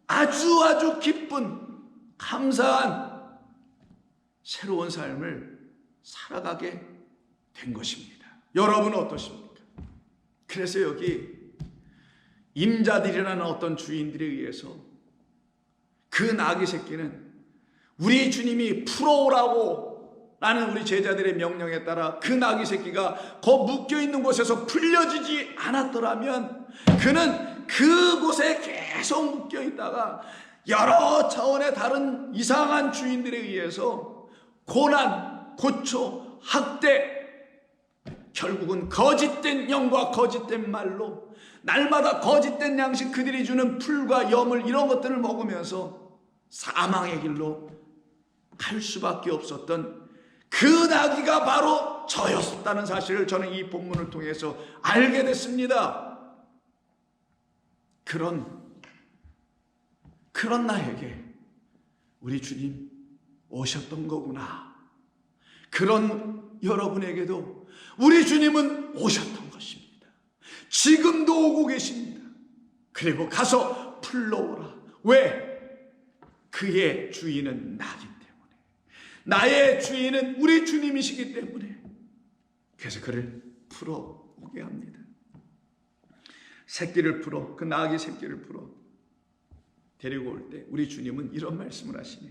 아주 기쁜 감사한 새로운 삶을 살아가게 된 것입니다. 여러분은 어떠십니까? 그래서 여기 임자들이라는 어떤 주인들에 의해서 그 나귀 새끼는 우리 주님이 풀어오라고 라는 우리 제자들의 명령에 따라 그 나귀 새끼가 거 묶여있는 곳에서 풀려지지 않았더라면 그는 그곳에 계속 묶여있다가 여러 차원의 다른 이상한 주인들에 의해서 고난, 고초, 학대, 결국은 거짓된 영과 거짓된 말로 날마다 거짓된 양식, 그들이 주는 풀과 염을 이런 것들을 먹으면서 사망의 길로 갈 수밖에 없었던 그 나귀가 바로 저였다는 사실을 저는 이 본문을 통해서 알게 됐습니다. 그런 나에게 우리 주님 오셨던 거구나. 그런 여러분에게도 우리 주님은 오셨던 것입니다. 지금도 오고 계십니다. 그리고 가서 불러오라. 왜? 그의 주인은 나기 때문에. 나의 주인은 우리 주님이시기 때문에. 그래서 그를 풀어오게 합니다. 새끼를 풀어, 그 나귀 새끼를 풀어 데리고 올 때 우리 주님은 이런 말씀을 하시네.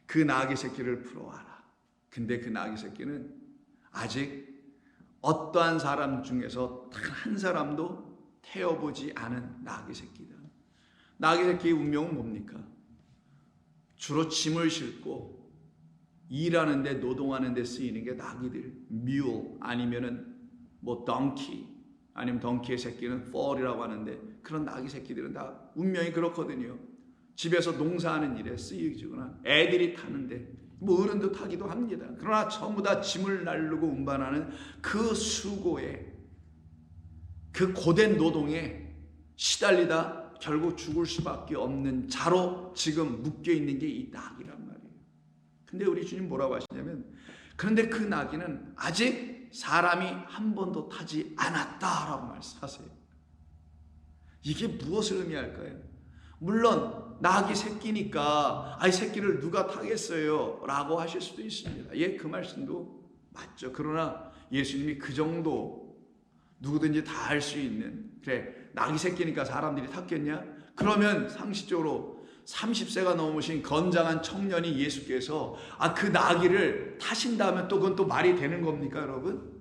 그 나귀 새끼를 풀어와라. 근데 그 나귀 새끼는 아직 어떠한 사람 중에서 단 한 사람도 태워보지 않은 나귀 새끼다. 나귀 새끼의 운명은 뭡니까? 주로 짐을 싣고 일하는데 노동하는 데 쓰이는 게 나귀들, 뮬 아니면은 뭐 덩키, 아니면 덩키의 새끼는 fal이라고 하는데 그런 나귀 새끼들은 다 운명이 그렇거든요. 집에서 농사하는 일에 쓰이거나 애들이 타는데 뭐 어른도 타기도 합니다. 그러나 전부 다 짐을 나르고 운반하는 그 수고에, 그 고된 노동에 시달리다 결국 죽을 수밖에 없는 자로 지금 묶여있는 게 이 나귀란 말이에요. 근데 우리 주님 뭐라고 하시냐면, 그런데 그 나귀는 아직 사람이 한 번도 타지 않았다라고 말씀하세요. 이게 무엇을 의미할까요? 물론 나귀 새끼니까 아이 새끼를 누가 타겠어요? 라고 하실 수도 있습니다. 예, 그 말씀도 맞죠. 그러나 예수님이 그 정도 누구든지 다 할 수 있는, 그래 나귀 새끼니까 사람들이 탔겠냐? 그러면 상식적으로 30세가 넘으신 건장한 청년이 예수께서 그 나귀를 타신다면 또 그건 또 말이 되는 겁니까, 여러분?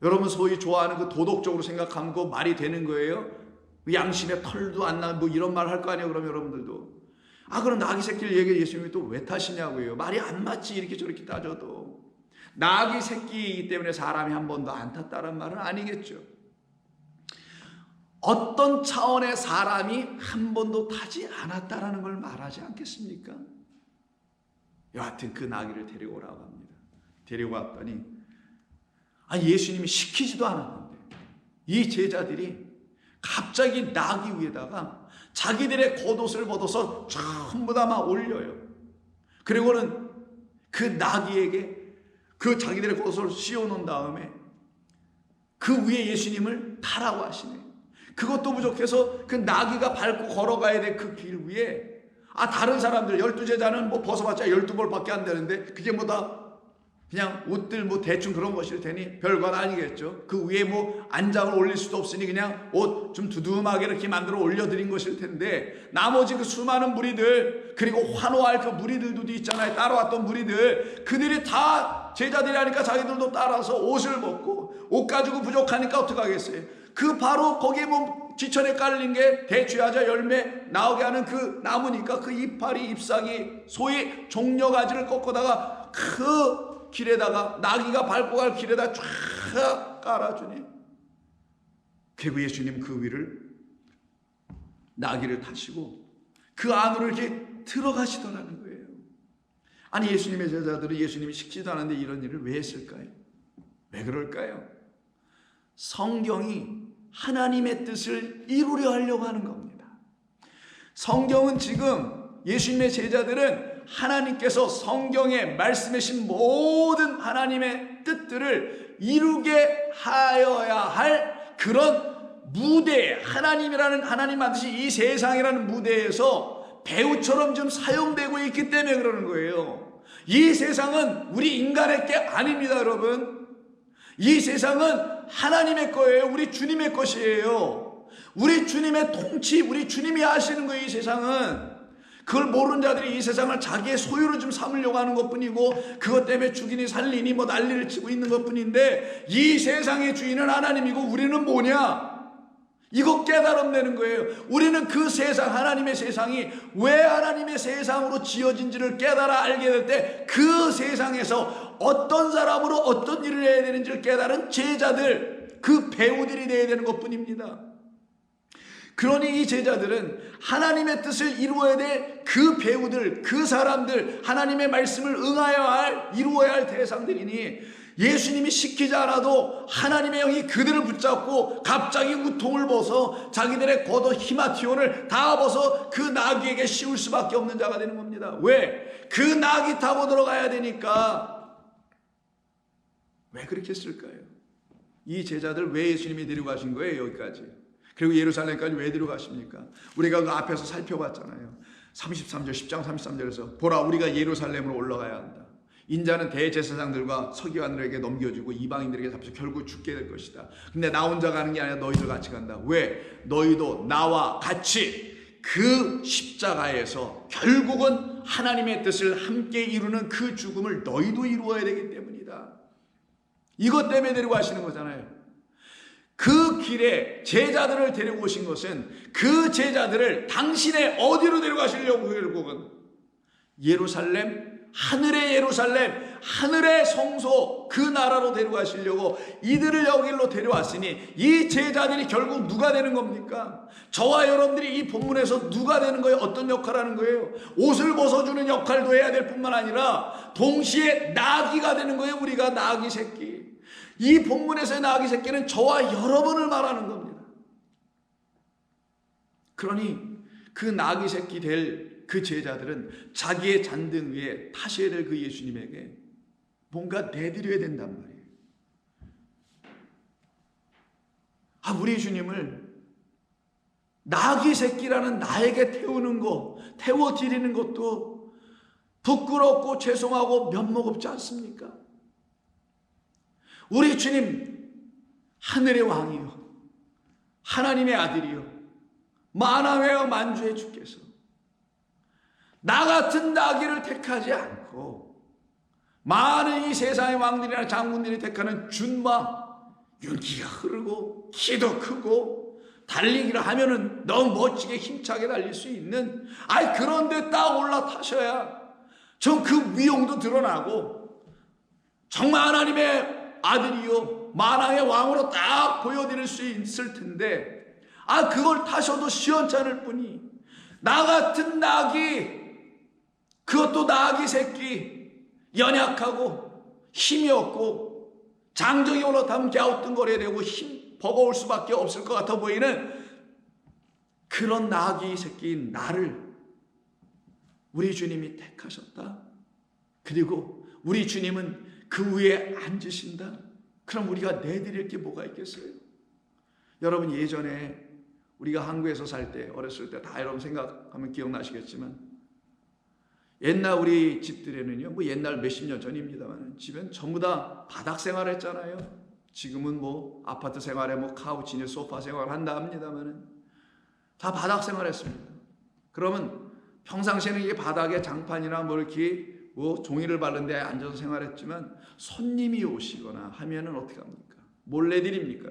여러분 소위 좋아하는 그 도덕적으로 생각하면 그거 말이 되는 거예요? 양심에 털도 안 나, 뭐 이런 말 할 거 아니에요, 그럼 여러분들도. 그럼 나귀 새끼를 얘기해 예수님이 또 왜 타시냐고요? 말이 안 맞지, 이렇게 저렇게 따져도. 나귀 새끼이기 때문에 사람이 한 번도 안 탔다는 말은 아니겠죠. 어떤 차원의 사람이 한 번도 타지 않았다라는 걸 말하지 않겠습니까? 여하튼 그 나귀를 데리고 오라고 합니다. 데리고 왔더니 예수님이 시키지도 않았는데 이 제자들이 갑자기 나귀 위에다가 자기들의 겉옷을 벗어서 전부 다 막 올려요. 그리고는 그 나귀에게 그 자기들의 겉옷을 씌워놓은 다음에 그 위에 예수님을 타라고 하시네요. 그것도 부족해서 그 나귀가 밟고 걸어가야 될 그 길 위에 다른 사람들 12제자는 뭐 벗어봤자 12벌밖에 안 되는데 그게 뭐다 그냥 옷들 뭐 대충 그런 것일 테니 별건 아니겠죠. 그 위에 뭐 안장을 올릴 수도 없으니 그냥 옷 좀 두툼하게 이렇게 만들어 올려드린 것일 텐데 나머지 그 수많은 무리들, 그리고 환호할 그 무리들도 있잖아요. 따라왔던 무리들, 그들이 다 제자들이 하니까 자기들도 따라서 옷을 벗고 옷 가지고 부족하니까 어떡하겠어요. 그 바로 거기에 뭐 지천에 깔린 게 대추야자 열매 나오게 하는 그 나무니까 그 이파리 잎사귀 소위 종려가지를 꺾어다가 그 길에다가 나귀가 밟고 갈 길에다 쫙 깔아주니, 그리고 예수님 그 위를 나귀를 타시고 그 안으로 이렇게 들어가시더라는 거예요. 예수님의 제자들은 예수님이 시키지도 않았는데 이런 일을 왜 했을까요? 왜 그럴까요? 성경이 하나님의 뜻을 이루려 하려고 하는 겁니다. 성경은 지금 예수님의 제자들은 하나님께서 성경에 말씀하신 모든 하나님의 뜻들을 이루게 하여야 할 그런 무대, 하나님 만드신 이 세상이라는 무대에서 배우처럼 좀 사용되고 있기 때문에 그러는 거예요. 이 세상은 우리 인간의 게 아닙니다, 여러분. 이 세상은 하나님의 거예요. 우리 주님의 것이에요. 우리 주님의 통치, 우리 주님이 하시는 거예요. 이 세상은. 그걸 모르는 자들이 이 세상을 자기의 소유로 좀 삼으려고 하는 것뿐이고 그것 때문에 죽이니 살리니 뭐 난리를 치고 있는 것뿐인데, 이 세상의 주인은 하나님이고 우리는 뭐냐? 이거 깨달아내는 거예요. 우리는 그 세상, 하나님의 세상이 왜 하나님의 세상으로 지어진지를 깨달아 알게 될 때 그 세상에서 어떤 사람으로 어떤 일을 해야 되는지를 깨달은 제자들, 그 배우들이 되어야 되는 것뿐입니다. 그러니 이 제자들은 하나님의 뜻을 이루어야 될 그 배우들, 그 사람들, 하나님의 말씀을 응하여야 할, 이루어야 할 대상들이니 예수님이 시키지 않아도 하나님의 영이 그들을 붙잡고 갑자기 우통을 벗어 자기들의 겉옷 히마티온을 다 벗어 그 나귀에게 씌울 수밖에 없는 자가 되는 겁니다. 왜? 그 나귀 타고 들어가야 되니까. 왜 그렇게 했을까요? 이 제자들 왜 예수님이 데리고 가신 거예요, 여기까지? 그리고 예루살렘까지 왜 데려가십니까? 우리가 그 앞에서 살펴봤잖아요. 33절 10장 33절에서 보라 우리가 예루살렘으로 올라가야 한다. 인자는 대제사장들과 서기관들에게 넘겨주고 이방인들에게 잡혀 결국 죽게 될 것이다. 근데 나 혼자 가는 게 아니라 너희들 같이 간다. 왜? 너희도 나와 같이 그 십자가에서 결국은 하나님의 뜻을 함께 이루는 그 죽음을 너희도 이루어야 되기 때문이다. 이것 때문에 데려가시는 거잖아요. 그 길에 제자들을 데리고 오신 것은 그 제자들을 당신의 어디로 데려가시려고 결국은 예루살렘, 하늘의 성소 그 나라로 데려가시려고 이들을 여기로 데려왔으니 이 제자들이 결국 누가 되는 겁니까? 저와 여러분들이 이 본문에서 누가 되는 거예요? 어떤 역할을 하는 거예요? 옷을 벗어주는 역할도 해야 될 뿐만 아니라 동시에 나귀가 되는 거예요. 우리가 나귀 새끼. 이 본문에서의 나귀 새끼는 저와 여러분을 말하는 겁니다. 그러니 그 나귀 새끼 될 그 제자들은 자기의 잔등 위에 타셔야 될 그 예수님에게 뭔가 내드려야 된단 말이에요. 우리 주님을 나귀 새끼라는 나에게 태워 드리는 것도 부끄럽고 죄송하고 면목없지 않습니까? 우리 주님 하늘의 왕이요 하나님의 아들이요 만왕의 만주의 주께서 나 같은 나귀를 택하지 않고 많은 이 세상의 왕들이나 장군들이 택하는 준마, 윤기가 흐르고 키도 크고 달리기를 하면은 너무 멋지게 힘차게 달릴 수 있는 그런데 딱 올라타셔야 전 그 위용도 드러나고 정말 하나님의 아들이요 만왕의 왕으로 딱 보여드릴 수 있을 텐데 그걸 타셔도 시원찮을 뿐이 나 같은 나귀, 그것도 나귀 새끼, 연약하고 힘이 없고 장정이 올라타면 갸우뚱거려야 되고 힘 버거울 수밖에 없을 것 같아 보이는 그런 나귀 새끼인 나를 우리 주님이 택하셨다. 그리고 우리 주님은 그 위에 앉으신다. 그럼 우리가 내드릴 게 뭐가 있겠어요? 여러분 예전에 우리가 한국에서 살 때 어렸을 때 다 여러분 생각하면 기억나시겠지만 옛날 우리 집들에는요 옛날 몇십 년 전입니다만 집엔 전부 다 바닥 생활했잖아요. 지금은 아파트 생활에 카우치니 소파 생활을 한다 합니다만 다 바닥 생활했습니다. 그러면 평상시에는 이게 바닥에 장판이나 이렇게 종이를 바른 데 앉아서 생활했지만 손님이 오시거나 하면은 어떻게 합니까? 뭘 내드립니까?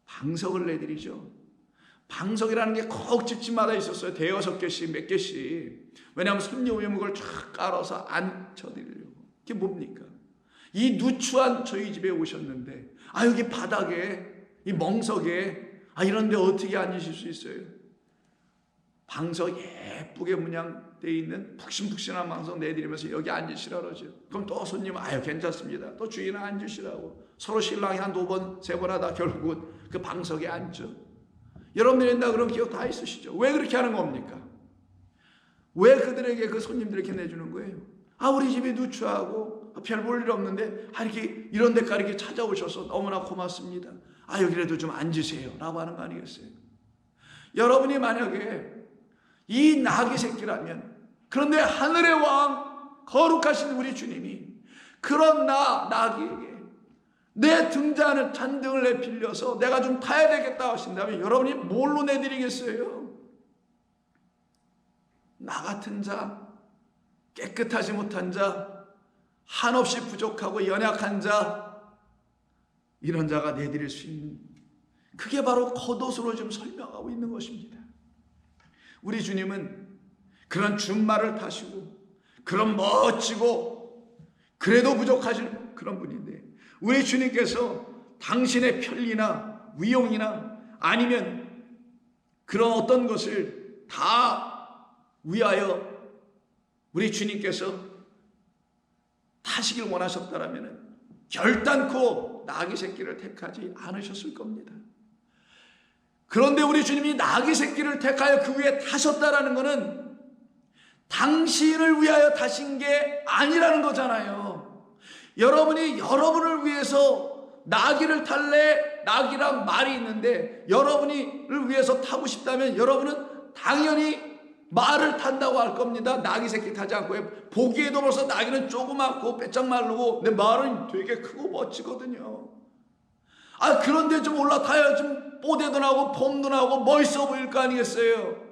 방석을 내드리죠. 방석이라는 게 꼭 집집마다 있었어요. 대여섯 개씩 몇 개씩. 왜냐하면 손님 오면 그걸 쫙 깔아서 앉혀드리려고. 그게 뭡니까? 이 누추한 저희 집에 오셨는데 여기 바닥에 이 멍석에 이런 데 어떻게 앉으실 수 있어요? 방석 예쁘게 문양되어 있는 푹신푹신한 방석 내드리면서 여기 앉으시라 그러죠. 그럼 또 손님은 괜찮습니다. 또 주인은 앉으시라고. 서로 신랑이 한 2번, 3번 하다 결국은 그 방석에 앉죠. 여러분들 옛날 그런 기억 다 있으시죠? 왜 그렇게 하는 겁니까? 왜 그들에게 그 손님들에게 내주는 거예요? 우리 집이 누추하고 별 볼 일 없는데 이렇게 이런 데까지 이렇게 찾아오셔서 너무나 고맙습니다. 여기라도 좀 앉으세요 라고 하는 거 아니겠어요? 여러분이 만약에 이 나귀 새끼라면, 그런데 하늘의 왕 거룩하신 우리 주님이 그런 나귀에게 내 등잔을 잔등을 내빌려서 내가 좀 타야 되겠다 하신다면 여러분이 뭘로 내드리겠어요? 나 같은 자, 깨끗하지 못한 자, 한없이 부족하고 연약한 자, 이런 자가 내드릴 수 있는, 그게 바로 겉옷으로 지금 설명하고 있는 것입니다. 우리 주님은 그런 준마를 타시고 그런 멋지고 그래도 부족하신 그런 분인데, 우리 주님께서 당신의 편리나 위용이나 아니면 그런 어떤 것을 다 위하여 우리 주님께서 타시길 원하셨다면 결단코 나귀 새끼를 택하지 않으셨을 겁니다. 그런데 우리 주님이 나귀 새끼를 택하여 그 위에 타셨다라는 것은 당신을 위하여 타신 게 아니라는 거잖아요. 여러분이 여러분을 위해서 나귀를 탈래? 낙이랑 말이 있는데 여러분을 위해서 타고 싶다면 여러분은 당연히 말을 탄다고 할 겁니다. 낙이 새끼 타지 않고요. 보기에도 벌써 낙이는 조그맣고 빼짝 마르고 근데 말은 되게 크고 멋지거든요. 그런데 좀 올라타야 좀 뽀대도 나고 폼도 나고 멋있어 보일 거 아니겠어요.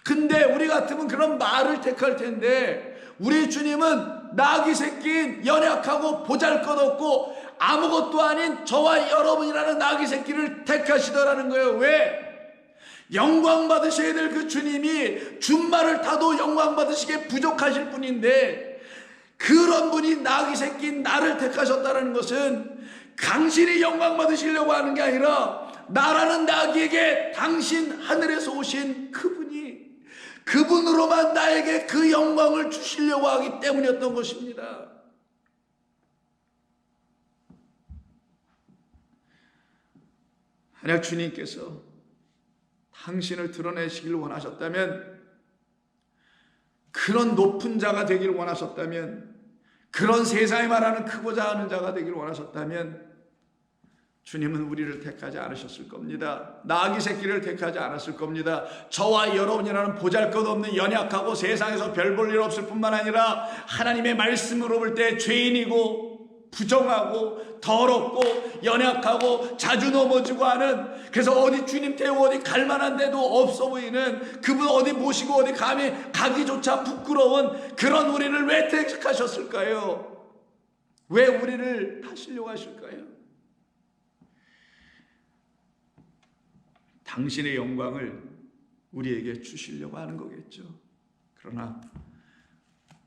근데 우리 같으면 그런 말을 택할 텐데 우리 주님은 낙이 새끼인 연약하고 보잘것없고 아무것도 아닌 저와 여러분이라는 낙이 새끼를 택하시더라는 거예요. 왜? 영광 받으셔야 될 그 주님이 준말을 타도 영광 받으시기에 부족하실 분인데 그런 분이 낙이 새끼인 나를 택하셨다는 것은 당신이 영광 받으시려고 하는 게 아니라 나라는 낙이에게 당신 하늘에서 오신 그분으로만 나에게 그 영광을 주시려고 하기 때문이었던 것입니다. 만약 주님께서 당신을 드러내시길 원하셨다면, 그런 높은 자가 되길 원하셨다면, 그런 세상에 말하는 크고자 하는 자가 되길 원하셨다면 주님은 우리를 택하지 않으셨을 겁니다. 나귀 새끼를 택하지 않았을 겁니다. 저와 여러분이라는 보잘것없는 연약하고 세상에서 별 볼 일 없을 뿐만 아니라 하나님의 말씀으로 볼 때 죄인이고 부정하고 더럽고 연약하고 자주 넘어지고 하는, 그래서 어디 주님 태우고 어디 갈 만한 데도 없어 보이는, 그분 어디 모시고 어디 감히 가기조차 부끄러운 그런 우리를 왜 택하셨을까요? 왜 우리를 타시려고 하실까요? 당신의 영광을 우리에게 주시려고 하는 거겠죠. 그러나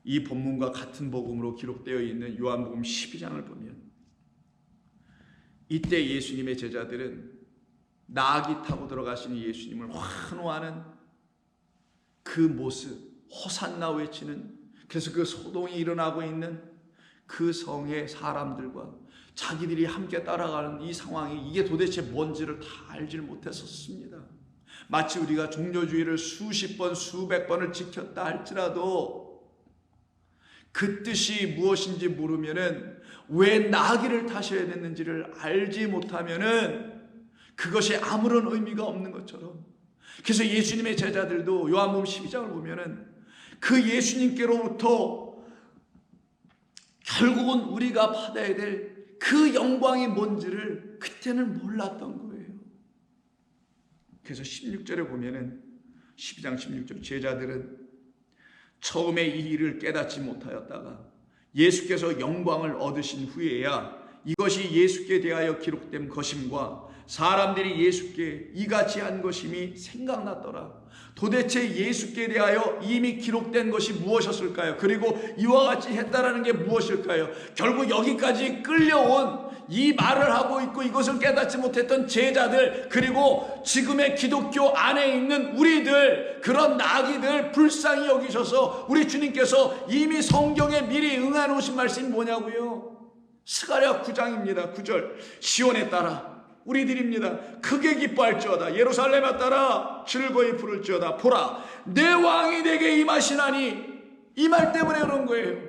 이 본문과 같은 복음으로 기록되어 있는 요한복음 12장을 보면 이때 예수님의 제자들은 나귀 타고 들어가시는 예수님을 환호하는 그 모습, 호산나 외치는, 그래서 그 소동이 일어나고 있는 그 성의 사람들과 자기들이 함께 따라가는 이 상황이 이게 도대체 뭔지를 다 알지 못했었습니다. 마치 우리가 종교주의를 수십 번 수백 번을 지켰다 할지라도 그 뜻이 무엇인지 모르면은, 왜 나귀를 타셔야 됐는지를 알지 못하면은 그것이 아무런 의미가 없는 것처럼, 그래서 예수님의 제자들도 요한복음 12장을 보면은 그 예수님께로부터 결국은 우리가 받아야 될 그 영광이 뭔지를 그때는 몰랐던 거예요. 그래서 16절에 보면은 12장 16절, 제자들은 처음에 이 일을 깨닫지 못하였다가 예수께서 영광을 얻으신 후에야 이것이 예수께 대하여 기록된 것임과 사람들이 예수께 이같이 한 것임이 생각났더라. 도대체 예수께 대하여 이미 기록된 것이 무엇이었을까요? 그리고 이와 같이 했다라는 게 무엇일까요? 결국 여기까지 끌려온 이 말을 하고 있고 이것을 깨닫지 못했던 제자들, 그리고 지금의 기독교 안에 있는 우리들, 그런 나귀들 불쌍히 여기셔서 우리 주님께서 이미 성경에 미리 응해 놓으신 말씀이 뭐냐고요? 스가랴 9장입니다. 9절, 시온에 따라 우리들입니다. 크게 기뻐할지어다. 예루살렘에 따라 즐거이 부를지어다. 보라, 내 왕이 내게 임하시나니. 이 말 때문에 그런 거예요.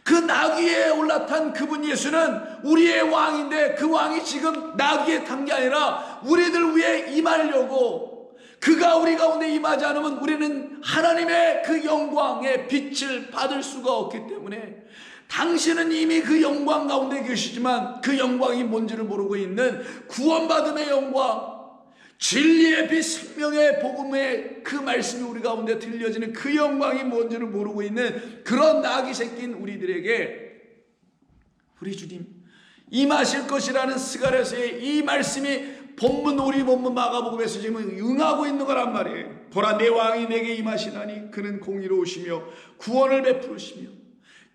그 나귀에 올라탄 그분 예수는 우리의 왕인데, 그 왕이 지금 나귀에 탄 게 아니라 우리들 위해 임하려고, 그가 우리 가운데 임하지 않으면 우리는 하나님의 그 영광의 빛을 받을 수가 없기 때문에, 당신은 이미 그 영광 가운데 계시지만 그 영광이 뭔지를 모르고 있는, 구원받음의 영광, 진리의 빛, 생명의 복음의 그 말씀이 우리 가운데 들려지는 그 영광이 뭔지를 모르고 있는 그런 나귀 새끼인 우리들에게 우리 주님 임하실 것이라는 스가랴서의 이 말씀이 본문, 우리 본문 마가복음에서 지금 응하고 있는 거란 말이에요. 보라, 내 왕이 내게 임하시나니 그는 공의로우시며 구원을 베푸시며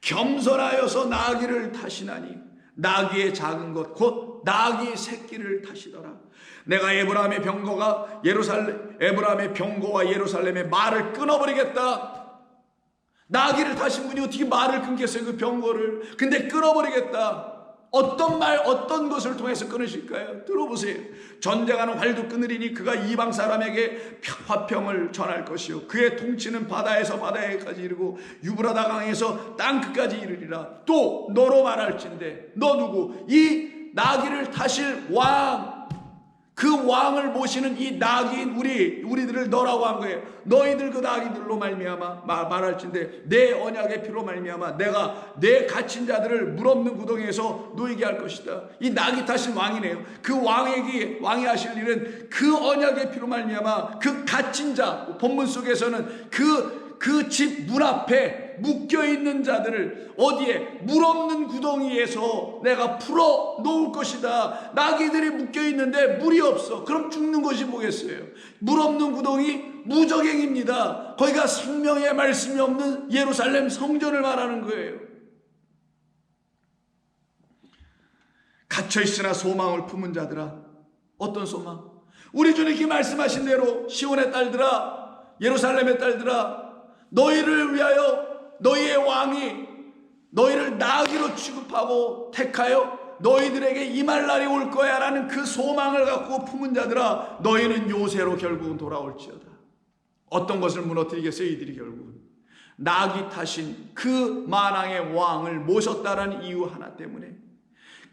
겸손하여서 나귀를 타시나니, 나귀의 작은 것 곧 나귀 새끼를 타시더라. 내가 에브라임의 병거와 예루살렘의 말을 끊어버리겠다. 나귀를 타신 분이 어떻게 말을 끊겠어요? 그 병거를. 근데 끊어버리겠다. 어떤 말, 어떤 것을 통해서 끊으실까요? 들어보세요. 전쟁하는 활도 끊으리니 그가 이방 사람에게 화평을 전할 것이요 그의 통치는 바다에서 바다에까지 이르고 유브라다 강에서 땅 끝까지 이르리라. 또 너로 말할진대, 너 누구? 이 나귀를 타실 왕, 그 왕을 모시는 이 나귀인 우리들을 너라고 한 거예요. 너희들 그 나귀들로 말미암아 말할진대 내 언약의 피로 말미암아 내가 내 갇힌 자들을 물 없는 구덩이에서 놓이게 할 것이다. 이 나귀 타신 왕이네요. 그 왕이 하실 일은 그 언약의 피로 말미암아 그 갇힌 자, 본문 속에서는 그 집 문 앞에 묶여있는 자들을 어디에? 물 없는 구덩이에서 내가 풀어 놓을 것이다. 나귀들이 묶여있는데 물이 없어. 그럼 죽는 것이 뭐겠어요? 물 없는 구덩이 무적행입니다. 거기가 생명의 말씀이 없는 예루살렘 성전을 말하는 거예요. 갇혀있으나 소망을 품은 자들아. 어떤 소망? 우리 주님께 말씀하신 대로 시온의 딸들아, 예루살렘의 딸들아, 너희를 위하여 너희의 왕이 너희를 나귀로 취급하고 택하여 너희들에게 임할 날이 올 거야 라는 그 소망을 갖고 품은 자들아, 너희는 요새로 결국은 돌아올지어다. 어떤 것을 무너뜨리겠어요? 이들이 결국은 나귀 타신 그 만왕의 왕을 모셨다라는 이유 하나 때문에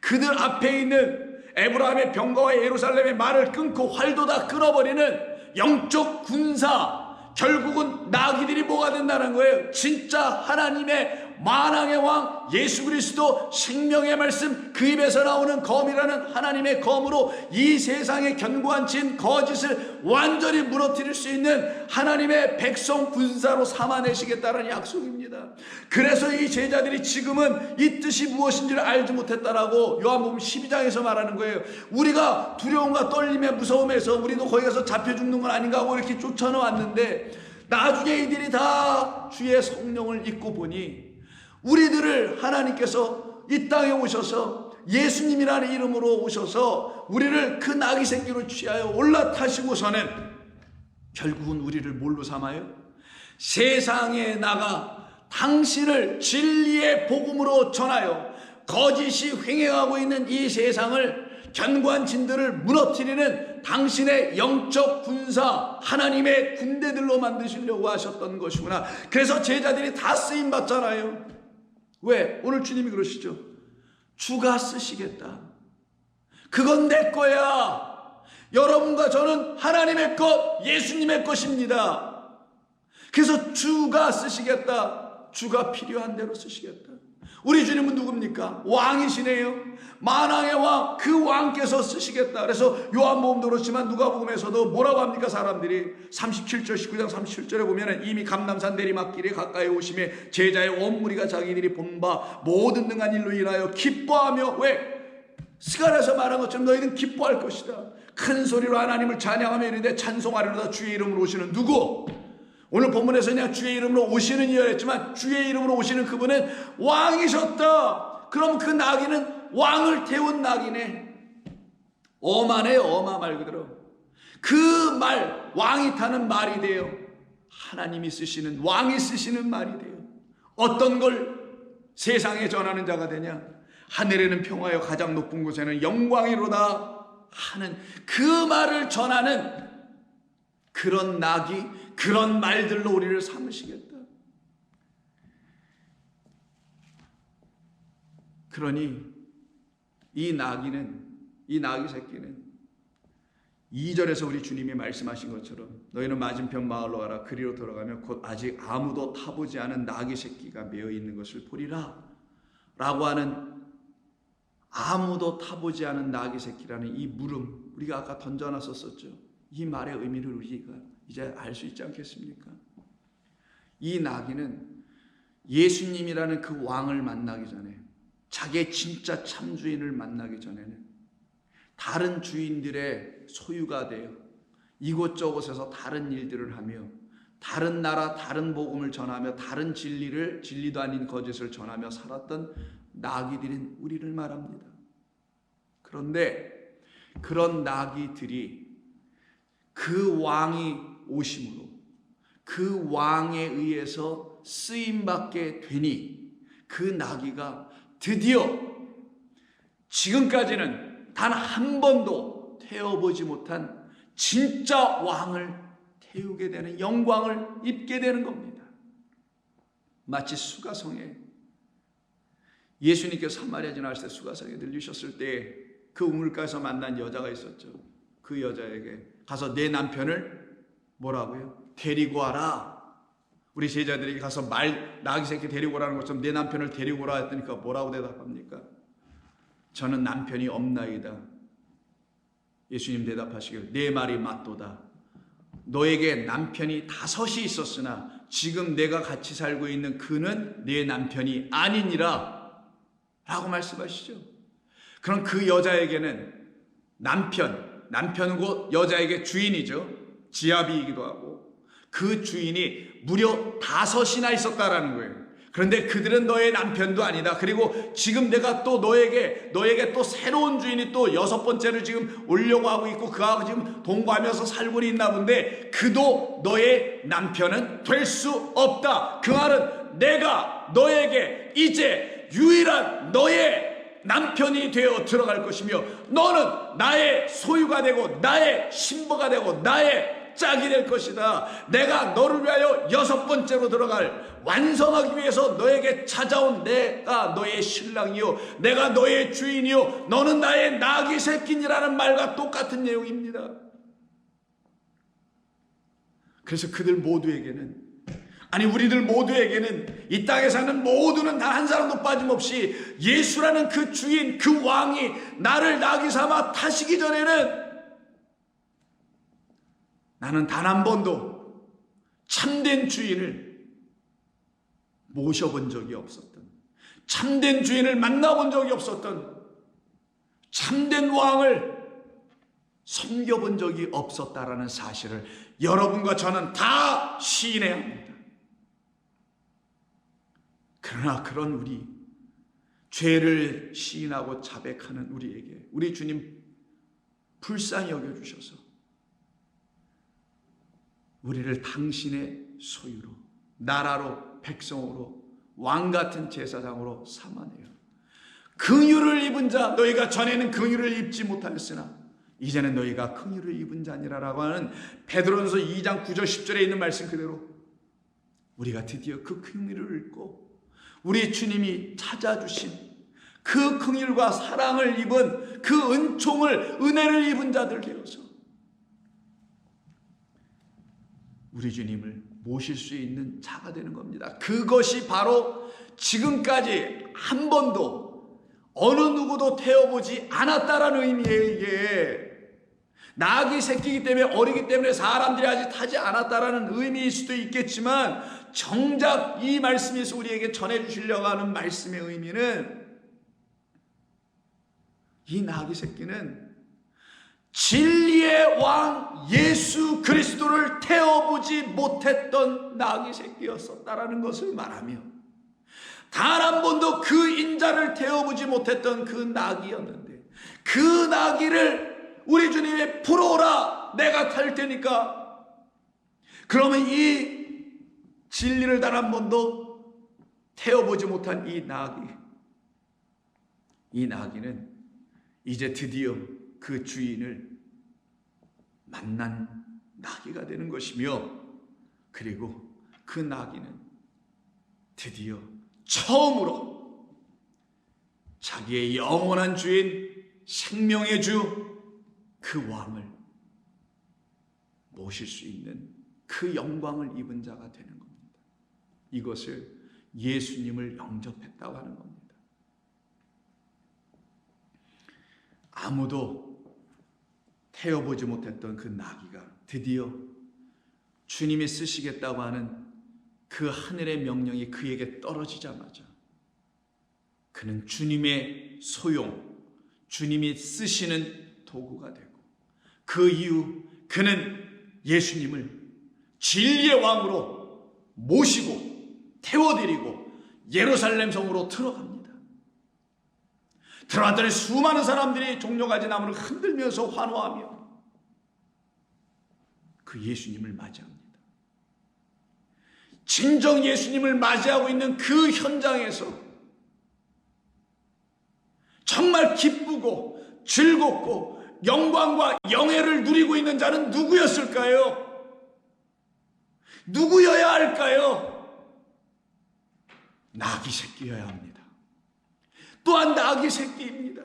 그들 앞에 있는 에브라임의 병거와 예루살렘의 말을 끊고 활도 다 끊어버리는 영적 군사, 결국은 나귀들이 뭐가 된다는 거예요? 진짜 하나님의 만왕의 왕 예수 그리스도 생명의 말씀, 그 입에서 나오는 검이라는 하나님의 검으로 이 세상의 견고한 진 거짓을 완전히 무너뜨릴 수 있는 하나님의 백성 군사로 삼아내시겠다는 약속입니다. 그래서 이 제자들이 지금은 이 뜻이 무엇인지를 알지 못했다라고 요한복음 12장에서 말하는 거예요. 우리가 두려움과 떨림에 무서움에서 우리도 거기 가서 잡혀 죽는 건 아닌가 하고 이렇게 쫓아놓았는데, 나중에 이들이 다 주의 성령을 잊고 보니 우리들을 하나님께서 이 땅에 오셔서 예수님이라는 이름으로 오셔서 우리를 그 나귀 새끼로 취하여 올라타시고서는 결국은 우리를 뭘로 삼아요? 세상에 나가 당신을 진리의 복음으로 전하여 거짓이 횡행하고 있는 이 세상을, 견고한 진들을 무너뜨리는 당신의 영적 군사, 하나님의 군대들로 만드시려고 하셨던 것이구나. 그래서 제자들이 다 쓰임 받잖아요. 왜? 오늘 주님이 그러시죠. 주가 쓰시겠다. 그건 내 거야. 여러분과 저는 하나님의 것, 예수님의 것입니다. 그래서 주가 쓰시겠다. 주가 필요한 대로 쓰시겠다. 우리 주님은 누굽니까? 왕이시네요. 만왕의 왕, 그 왕께서 쓰시겠다. 그래서 요한복음도 그렇지만 누가복음에서도 뭐라고 합니까? 사람들이 37절 19장 37절에 보면 이미 감람산 내리막길에 가까이 오심에 제자의 온 무리가 자기들이 본 바 모든 등한 일로 인하여 기뻐하며, 왜? 스가랴에서 말한 것처럼 너희는 기뻐할 것이다. 큰 소리로 하나님을 찬양하며 이르되 찬송하리로다. 주의 이름으로 오시는 누구? 오늘 본문에서 그냥 주의 이름으로 오시는 이라 했지만 주의 이름으로 오시는 그분은 왕이셨다. 그럼 그 나귀는 왕을 태운 나귀네. 어마네, 어마 말 그대로. 그 말, 왕이 타는 말이 돼요. 하나님이 쓰시는, 왕이 쓰시는 말이 돼요. 어떤 걸 세상에 전하는 자가 되냐? 하늘에는 평화여 가장 높은 곳에는 영광이로다 하는 그 말을 전하는 그런 나귀, 그런 말들로 우리를 삼으시겠다. 그러니 이 나귀 새끼는 2절에서 우리 주님이 말씀하신 것처럼 너희는 맞은편 마을로 가라. 그리로 돌아가면 곧 아직 아무도 타보지 않은 나귀 새끼가 메어 있는 것을 보리라 라고 하는, 아무도 타보지 않은 나귀 새끼라는 이 물음, 우리가 아까 던져놨었죠. 이 말의 의미를 우리가 이제 알 수 있지 않겠습니까? 이 나귀는 예수님이라는 그 왕을 만나기 전에, 자기의 진짜 참주인을 만나기 전에는 다른 주인들의 소유가 되어 이곳저곳에서 다른 일들을 하며 다른 나라, 다른 복음을 전하며 다른 진리도 아닌 거짓을 전하며 살았던 나귀들인 우리를 말합니다. 그런데 그런 나귀들이 그 왕이 오심으로 그 왕에 의해서 쓰임받게 되니 그 나귀가 드디어 지금까지는 단 한 번도 태워보지 못한 진짜 왕을 태우게 되는, 영광을 입게 되는 겁니다. 마치 수가성에 예수님께서 사마리아 지나실 때 수가성에 들리셨을 때 그 우물가에서 만난 여자가 있었죠. 그 여자에게 가서 내 남편을 뭐라고요? 데리고 와라. 우리 제자들이 가서 나귀 새끼 데리고 오라는 것처럼 내 남편을 데리고 오라 했더니까 뭐라고 대답합니까? 저는 남편이 없나이다. 예수님 대답하시길 내 말이 맞도다. 너에게 남편이 5이 있었으나 지금 내가 같이 살고 있는 그는 내 남편이 아니니라 라고 말씀하시죠. 그럼 그 여자에게는 남편은 곧 여자에게 주인이죠. 지아비이기도 하고 그 주인이 무려 5이나 있었다라는 거예요. 그런데 그들은 너의 남편도 아니다. 그리고 지금 내가 또 너에게 또 새로운 주인이 또 6번째로 지금 오려고 하고 있고 그하고 지금 동거하면서 살고 있나 본데 그도 너의 남편은 될 수 없다. 그 말은 내가 너에게 이제 유일한 너의 남편이 되어 들어갈 것이며 너는 나의 소유가 되고 나의 신부가 되고 나의 짝이 될 것이다. 내가 너를 위하여 6번째로 들어갈 완성하기 위해서 너에게 찾아온 내가 너의 신랑이요 내가 너의 주인이요 너는 나의 나귀 새끼니라는 말과 똑같은 내용입니다. 그래서 그들 모두에게는 우리들 모두에게는 이 땅에 사는 모두는 단 한 사람도 빠짐없이 예수라는 그 주인 그 왕이 나를 나귀 삼아 타시기 전에는 나는 단 한 번도 참된 주인을 모셔본 적이 없었던, 참된 주인을 만나본 적이 없었던, 참된 왕을 섬겨본 적이 없었다라는 사실을 여러분과 저는 다 시인해야 합니다. 그러나 그런 우리, 죄를 시인하고 자백하는 우리에게 우리 주님 불쌍히 여겨주셔서 우리를 당신의 소유로, 나라로, 백성으로, 왕같은 제사장으로 삼아내요. 긍휼을 입은 자, 너희가 전에는 긍휼을 입지 못하였으나 이제는 너희가 긍휼을 입은 자니라라고 하는 베드로전서 2장 9절 10절에 있는 말씀 그대로 우리가 드디어 그 긍휼을 읽고 우리 주님이 찾아주신 그 긍휼과 사랑을 입은 그 은총을, 은혜를 입은 자들 되어서 우리 주님을 모실 수 있는 자가 되는 겁니다. 그것이 바로 지금까지 한 번도 어느 누구도 태워보지 않았다라는 의미예요. 이게 나귀 새끼이기 때문에 어리기 때문에 사람들이 아직 타지 않았다라는 의미일 수도 있겠지만 정작 이 말씀에서 우리에게 전해주시려고 하는 말씀의 의미는 이 나귀 새끼는 진리의 왕 예수 그리스도를 태워보지 못했던 나귀 새끼였었다라는 것을 말하며 단 한 번도 그 인자를 태워보지 못했던 그 나귀였는데 그 나귀를 우리 주님이 풀어오라 내가 탈 테니까 그러면 이 진리를 단 한 번도 태워보지 못한 이 나귀는 이제 드디어 그 주인을 만난 나귀가 되는 것이며 그리고 그 나귀는 드디어 처음으로 자기의 영원한 주인 생명의 주 그 왕을 모실 수 있는 그 영광을 입은 자가 되는 겁니다. 이것을 예수님을 영접했다고 하는 겁니다. 아무도 태워보지 못했던 그 나귀가 드디어 주님이 쓰시겠다고 하는 그 하늘의 명령이 그에게 떨어지자마자 그는 주님의 소용, 주님이 쓰시는 도구가 되고 그 이후 그는 예수님을 진리의 왕으로 모시고 태워드리고 예루살렘 성으로 들어갑니다. 들어갔더니 수많은 사람들이 종려가지 나무를 흔들면서 환호하며 그 예수님을 맞이합니다. 진정 예수님을 맞이하고 있는 그 현장에서 정말 기쁘고 즐겁고 영광과 영예를 누리고 있는 자는 누구였을까요? 누구여야 할까요? 나귀 새끼여야 합니다. 또한 나귀 새끼입니다.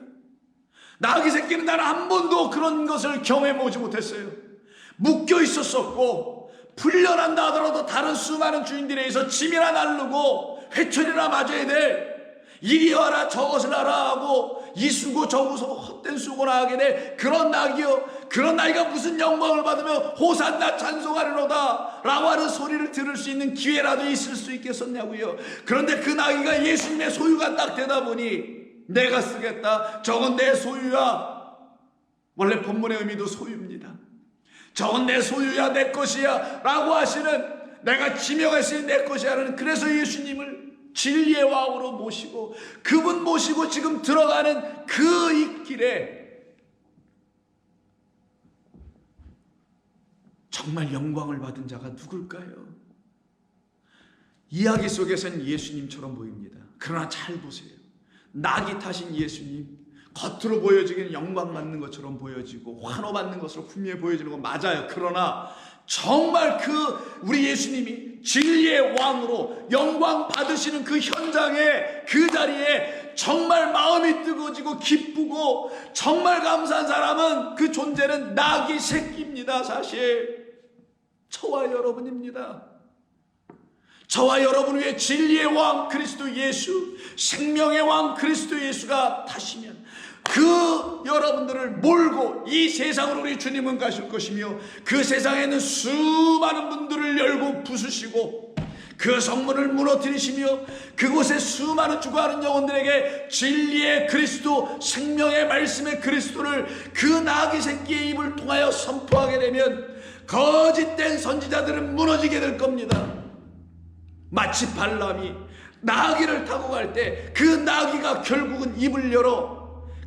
나귀 새끼는 나는 한 번도 그런 것을 경험해보지 못했어요. 묶여 있었었고, 풀려난다 하더라도 다른 수많은 주인들에 의해서 짐이나 나르고 회초리나 맞아야 돼. 이리 와라 저것을 하라 하고 이 수고 저 헛된 수고나 하게 될 그런 나귀요, 그런 나귀가 무슨 영광을 받으며 호산나 찬송하리로다 라고 하는 소리를 들을 수 있는 기회라도 있을 수 있겠었냐고요. 그런데 그 나귀가 예수님의 소유가 딱 되다 보니 내가 쓰겠다, 저건 내 소유야. 원래 본문의 의미도 소유입니다. 저건 내 소유야, 내 것이야 라고 하시는, 내가 지명했으니 내 것이야 라는, 그래서 예수님을 진리의 왕으로 모시고 그분 모시고 지금 들어가는 그 이 길에 정말 영광을 받은 자가 누굴까요? 이야기 속에서는 예수님처럼 보입니다. 그러나 잘 보세요. 낙이 타신 예수님, 겉으로 보여지기는 영광 받는 것처럼 보여지고 환호받는 것으로 분명히 보여지는 건 맞아요. 그러나 정말 우리 예수님이 진리의 왕으로 영광 받으시는 그 현장에, 그 자리에 정말 마음이 뜨거워지고 기쁘고 정말 감사한 사람은, 그 존재는 낙이 새끼입니다. 사실 저와 여러분입니다. 저와 여러분 위에 진리의 왕 그리스도 예수, 생명의 왕 그리스도 예수가 타시면 그 여러분들을 몰고 이 세상으로 우리 주님은 가실 것이며, 그 세상에 있는 수많은 문들을 열고 부수시고 그 성문을 무너뜨리시며 그곳에 수많은 죽어가는 영혼들에게 진리의 그리스도, 생명의 말씀의 그리스도를 그 나귀 새끼의 입을 통하여 선포하게 되면 거짓된 선지자들은 무너지게 될 겁니다. 마치 발람이 나귀를 타고 갈 때 그 나귀가 결국은 입을 열어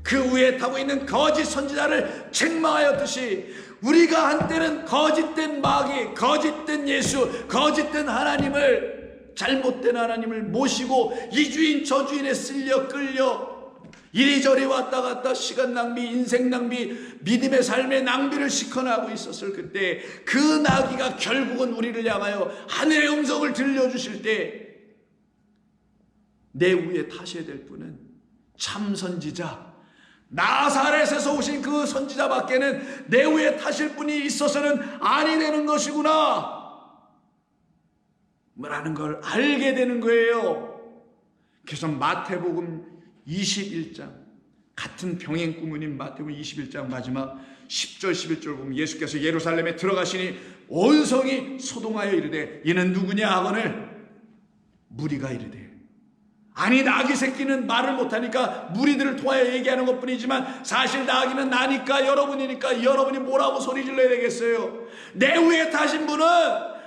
그 위에 타고 있는 거짓 선지자를 책망하였듯이, 우리가 한때는 거짓된 마귀, 거짓된 예수, 거짓된 하나님을, 잘못된 하나님을 모시고 이주인 저주인에 쓸려 끌려 이리저리 왔다 갔다 시간 낭비, 인생 낭비, 믿음의 삶의 낭비를 시커나고 있었을 그때, 그 나귀가 결국은 우리를 향하여 하늘의 음성을 들려주실 때 내 위에 타셔야 될 분은 참 선지자, 나사렛에서 오신 그 선지자밖에는 내 위에 타실 분이 있어서는 아니 되는 것이구나 라는 걸 알게 되는 거예요. 그래서 마태복음 21장, 같은 병행 구문인 마태복음 21장 마지막 10절 11절 보면 예수께서 예루살렘에 들어가시니 온 성이 소동하여 이르되 이는 누구냐 하거늘 무리가 이르되, 아니 나귀 새끼는 말을 못하니까 무리들을 통하여 얘기하는 것뿐이지만 사실 나귀는 나니까, 여러분이니까 여러분이 뭐라고 소리 질러야 되겠어요? 내 위에 타신 분은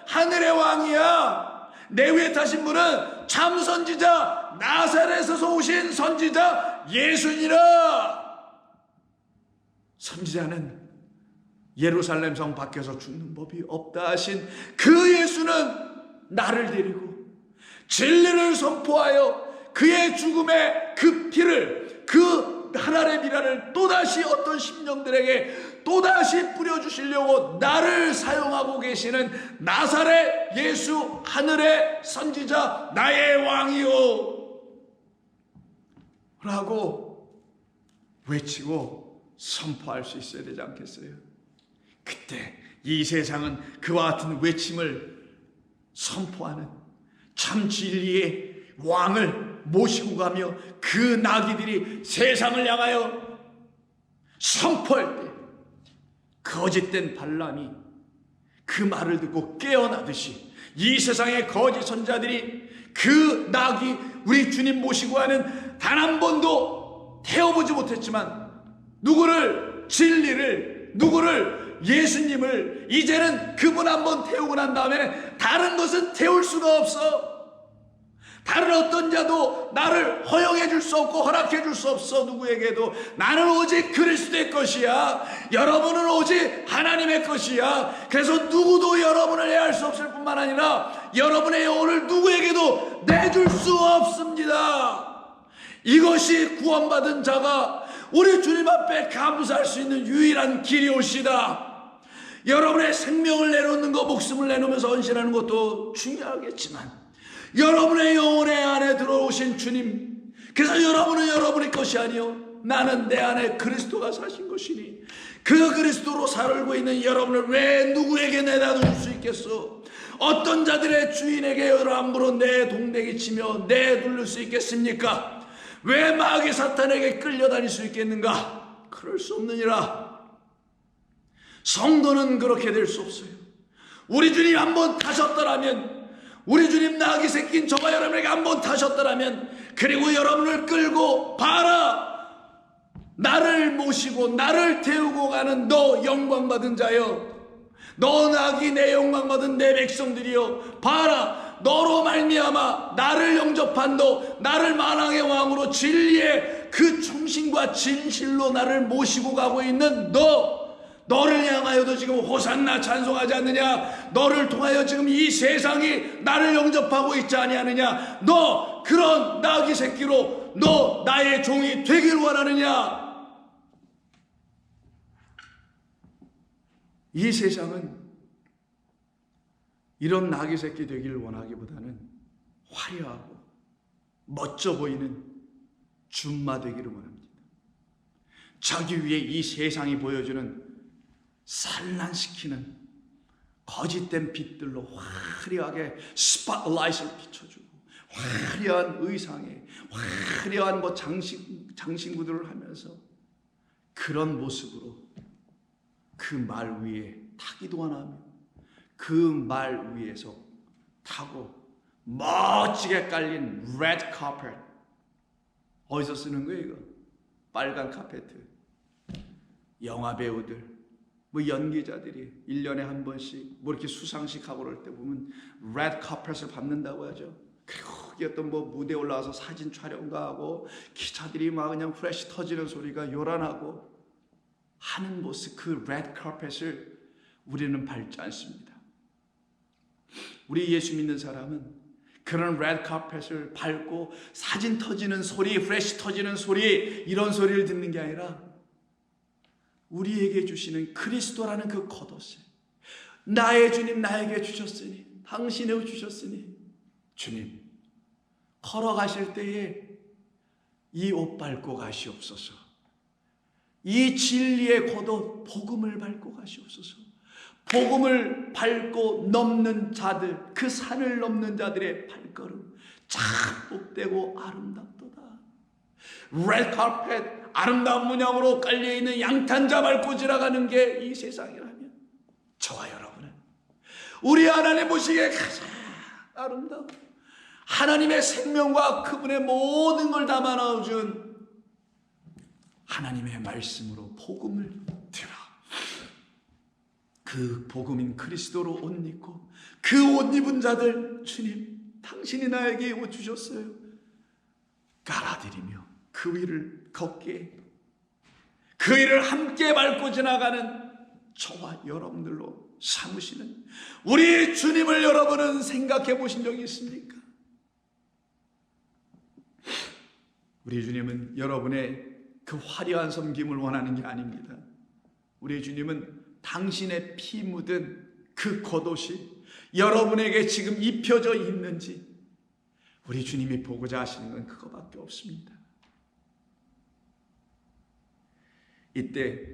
하늘의 왕이야. 내 위에 타신 분은 참 선지자, 나사렛에서 오신 선지자 예수니라. 선지자는 예루살렘 성 밖에서 죽는 법이 없다 하신 그 예수는 나를 데리고 진리를 선포하여 그의 죽음의 그 피를, 그 하나님의 미랄을 또다시 어떤 심령들에게 또다시 뿌려주시려고 나를 사용하고 계시는 나사렛 예수, 하늘의 선지자, 나의 왕이요 라고 외치고 선포할 수 있어야 되지 않겠어요? 그때 이 세상은 그와 같은 외침을 선포하는 참 진리의 왕을 모시고 가며 그 나귀들이 세상을 향하여 선포할 때 거짓된 발람이 그 말을 듣고 깨어나듯이 이 세상의 거짓 선자들이 그 나귀, 우리 주님 모시고 하는 단 한 번도 태워보지 못했지만 누구를, 진리를, 누구를, 예수님을 이제는 그분 한번 태우고 난 다음에는 다른 것은 태울 수가 없어. 다른 어떤 자도 나를 허용해 줄 수 없고 허락해 줄 수 없어. 누구에게도. 나는 오직 그리스도의 것이야. 여러분은 오직 하나님의 것이야. 그래서 누구도 여러분을 해할 수 없을 뿐만 아니라 여러분의 영혼을 누구에게도 내줄 수 없습니다. 이것이 구원받은 자가 우리 주님 앞에 감사할 수 있는 유일한 길이 올시다. 여러분의 생명을 내놓는 것, 목숨을 내놓으면서 헌신하는 것도 중요하겠지만 여러분의 영혼의 안에 들어오신 주님, 그래서 여러분은 여러분의 것이 아니요 나는 내 안에 그리스도가 사신 것이니 그 그리스도로 살고 있는 여러분을 왜 누구에게 내다 둘 수 있겠소? 어떤 자들의 주인에게 함부로 내 동댕이 치며 내둘릴 수 있겠습니까? 왜 마귀 사탄에게 끌려다닐 수 있겠는가? 그럴 수 없느니라. 성도는 그렇게 될 수 없어요. 우리 주님 한번 타셨더라면, 우리 주님 나귀 새낀 저와 여러분에게 한번 타셨더라면, 그리고 여러분을 끌고 봐라, 나를 모시고 나를 태우고 가는 너 영광받은 자여, 너 나귀 내 영광받은 내 백성들이여, 봐라, 너로 말미암아 나를 영접한 너, 나를 만왕의 왕으로 진리의 그 충신과 진실로 나를 모시고 가고 있는 너를 향하여도 지금 호산나 찬송하지 않느냐? 너를 통하여 지금 이 세상이 나를 영접하고 있지 아니하느냐? 너 그런 나귀 새끼로 너 나의 종이 되길 원하느냐? 이 세상은 이런 나귀 새끼 되기를 원하기보다는 화려하고 멋져 보이는 줌마 되기를 원합니다. 자기 위에 이 세상이 보여주는 산란시키는 거짓된 빛들로 화려하게 스팟라이트를 비춰주고, 화려한 의상에 화려한 장신구들을 하면서 그런 모습으로 그 말 위에 타기도 원하며 그 말 위에서 타고 멋지게 깔린 레드 카펫, 어디서 쓰는 거예요 이거? 빨간 카페트. 영화 배우들, 뭐 연기자들이 1년에 한 번씩 뭐 이렇게 수상식 하고 그럴 때 보면 레드 카펫을 밟는다고 하죠. 그리고 거기 어떤 뭐 무대에 올라와서 사진 촬영도 하고 기자들이 막 그냥 프레시 터지는 소리가 요란하고 하는 모습, 그 레드 카펫을 우리는 밟지 않습니다. 우리 예수 믿는 사람은 그런 레드 카펫을 밟고 사진 터지는 소리, 프레시 터지는 소리, 이런 소리를 듣는 게 아니라 우리에게 주시는 그리스도라는 그 겉옷을, 나의 주님 나에게 주셨으니, 당신에게 주셨으니, 주님 걸어가실 때에 이 옷 밟고 가시옵소서. 이 진리의 겉옷 복음을 밟고 가시옵소서. 복음을 밟고 넘는 자들, 그 산을 넘는 자들의 발걸음 참 복되고 아름답도다. 레드 카펫, 아름다운 문양으로 깔려있는 양탄자 밟고 지나가는 게 이 세상이라면, 저와 여러분은 우리 하나님 보시기에 가장 아름다운 하나님의 생명과 그분의 모든 걸 담아 넣어준 하나님의 말씀으로 복음을 들어 그 복음인 그리스도로 옷 입고 그 옷 입은 자들, 주님 당신이 나에게 옷 주셨어요, 깔아드리며 그 위를 걷게, 그 위를 함께 밟고 지나가는 저와 여러분들로 삼으시는 우리 주님을 여러분은 생각해 보신 적이 있습니까? 우리 주님은 여러분의 그 화려한 섬김을 원하는 게 아닙니다. 우리 주님은 당신의 피 묻은 그 겉옷이 여러분에게 지금 입혀져 있는지 우리 주님이 보고자 하시는 건 그거밖에 없습니다. 이때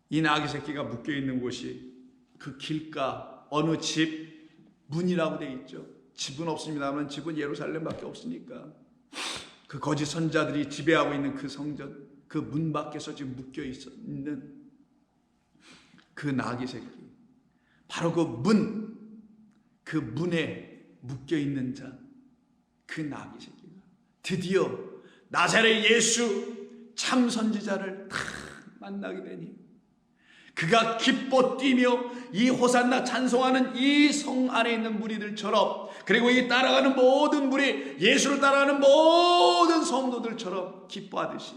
이 나귀 새끼가 묶여 있는 곳이 그 길가 어느 집 문이라고 되어 있죠. 집은 없습니다만 집은 예루살렘밖에 없으니까 그 거짓 선자들이 지배하고 있는 그 성전, 그 문 밖에서 지금 묶여 있는 그 나귀 새끼, 바로 그 문에 묶여 있는 자, 그 나귀 새끼가 드디어 나사렛 예수 참 선지자를 다 만나게 되니 그가 기뻐 뛰며 이 호산나 찬송하는 이 성 안에 있는 무리들처럼, 그리고 이 따라가는 모든 무리, 예수를 따라가는 모든 성도들처럼 기뻐하듯이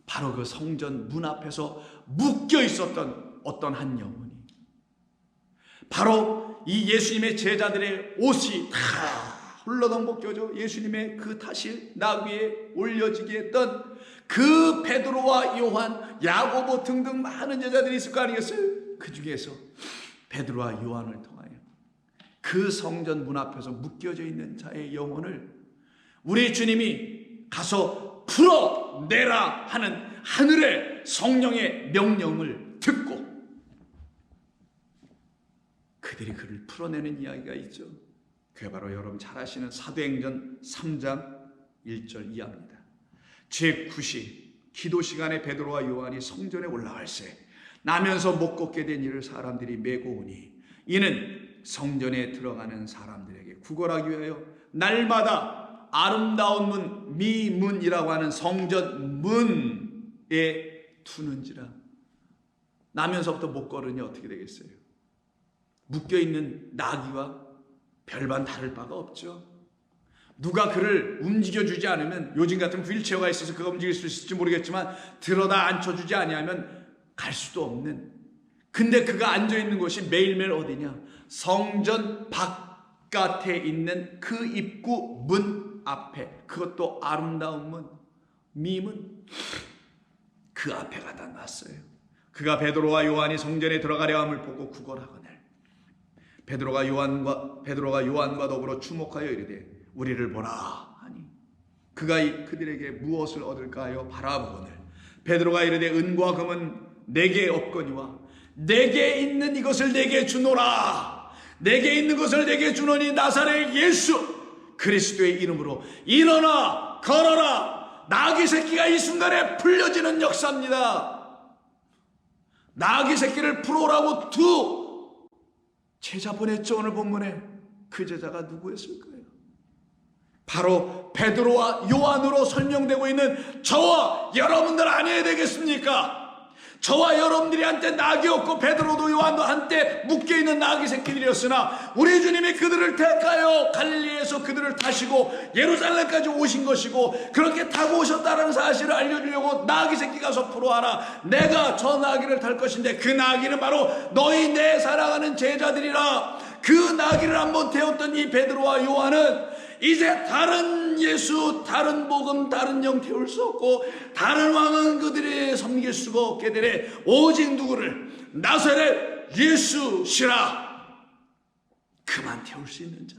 바로 그 성전 문 앞에서 묶여 있었던 어떤 한 영혼이, 바로 이 예수님의 제자들의 옷이 다 홀러덩 벗겨져 예수님의 그 타실 나귀에 올려지게 했던 그 베드로와 요한, 야고보 등등 많은 제자들이 있을 거 아니겠어요? 그 중에서 베드로와 요한을 통하여 그 성전 문 앞에서 묶여져 있는 자의 영혼을 우리 주님이 가서 풀어내라 하는 하늘의 성령의 명령을 듣고 그들이 그를 풀어내는 이야기가 있죠. 그게 바로 여러분 잘 아시는 사도행전 3장 1절 이하입니다. 제9시 기도 시간에 베드로와 요한이 성전에 올라갈새 나면서 못 걷게 된 이를 사람들이 메고 오니 이는 성전에 들어가는 사람들에게 구걸하기 위하여 날마다 아름다운 문 미문이라고 하는 성전 문에 두는지라. 나면서부터 못 걸으니 어떻게 되겠어요? 묶여있는 나귀와 별반 다를 바가 없죠. 누가 그를 움직여주지 않으면, 요즘 같은 휠체어가 있어서 그가 움직일 수 있을지 모르겠지만 들어다 앉혀주지 아니하면 갈 수도 없는, 근데 그가 앉아있는 곳이 매일매일 어디냐? 성전 바깥에 있는 그 입구 문 앞에, 그것도 아름다운 문, 미문, 그 앞에 가다 놨어요. 그가 베드로와 요한이 성전에 들어가려 함을 보고 구걸하거늘 베드로가 요한과 더불어 주목하여 이르되 우리를 보라 하니 그가 그들에게 무엇을 얻을까 하여 바라보거늘 베드로가 이르되 은과 금은 내게 없거니와 내게 있는 이것을 내게 주노라. 내게 있는 것을 내게 주노니 나사렛 예수 그리스도의 이름으로 일어나 걸어라. 나귀 새끼가 이 순간에 풀려지는 역사입니다. 나귀 새끼를 풀어오라고 두 제자 보냈죠. 오늘 본문에 그 제자가 누구였을까요? 바로 베드로와 요한으로 설명되고 있는 저와 여러분들 아니어야 되겠습니까? 저와 여러분들이 한때 낙이었고 베드로도 요한도 한때 묶여있는 나귀 새끼들이었으나 우리 주님이 그들을 택하여 갈릴리에서 그들을 타시고 예루살렘까지 오신 것이고 그렇게 타고 오셨다는 사실을 알려주려고 나귀 새끼 가서 풀어와라. 내가 저 나귀를 탈 것인데 그 나귀는 바로 너희 내 사랑하는 제자들이라. 그 나귀를 한번 태웠던 이 베드로와 요한은 이제 다른 예수, 다른 복음, 다른 영 태울 수 없고 다른 왕은 그들이 섬길 수가 없게 되네. 오직 누구를? 나사렛 예수시라. 그만 태울 수 있는 자.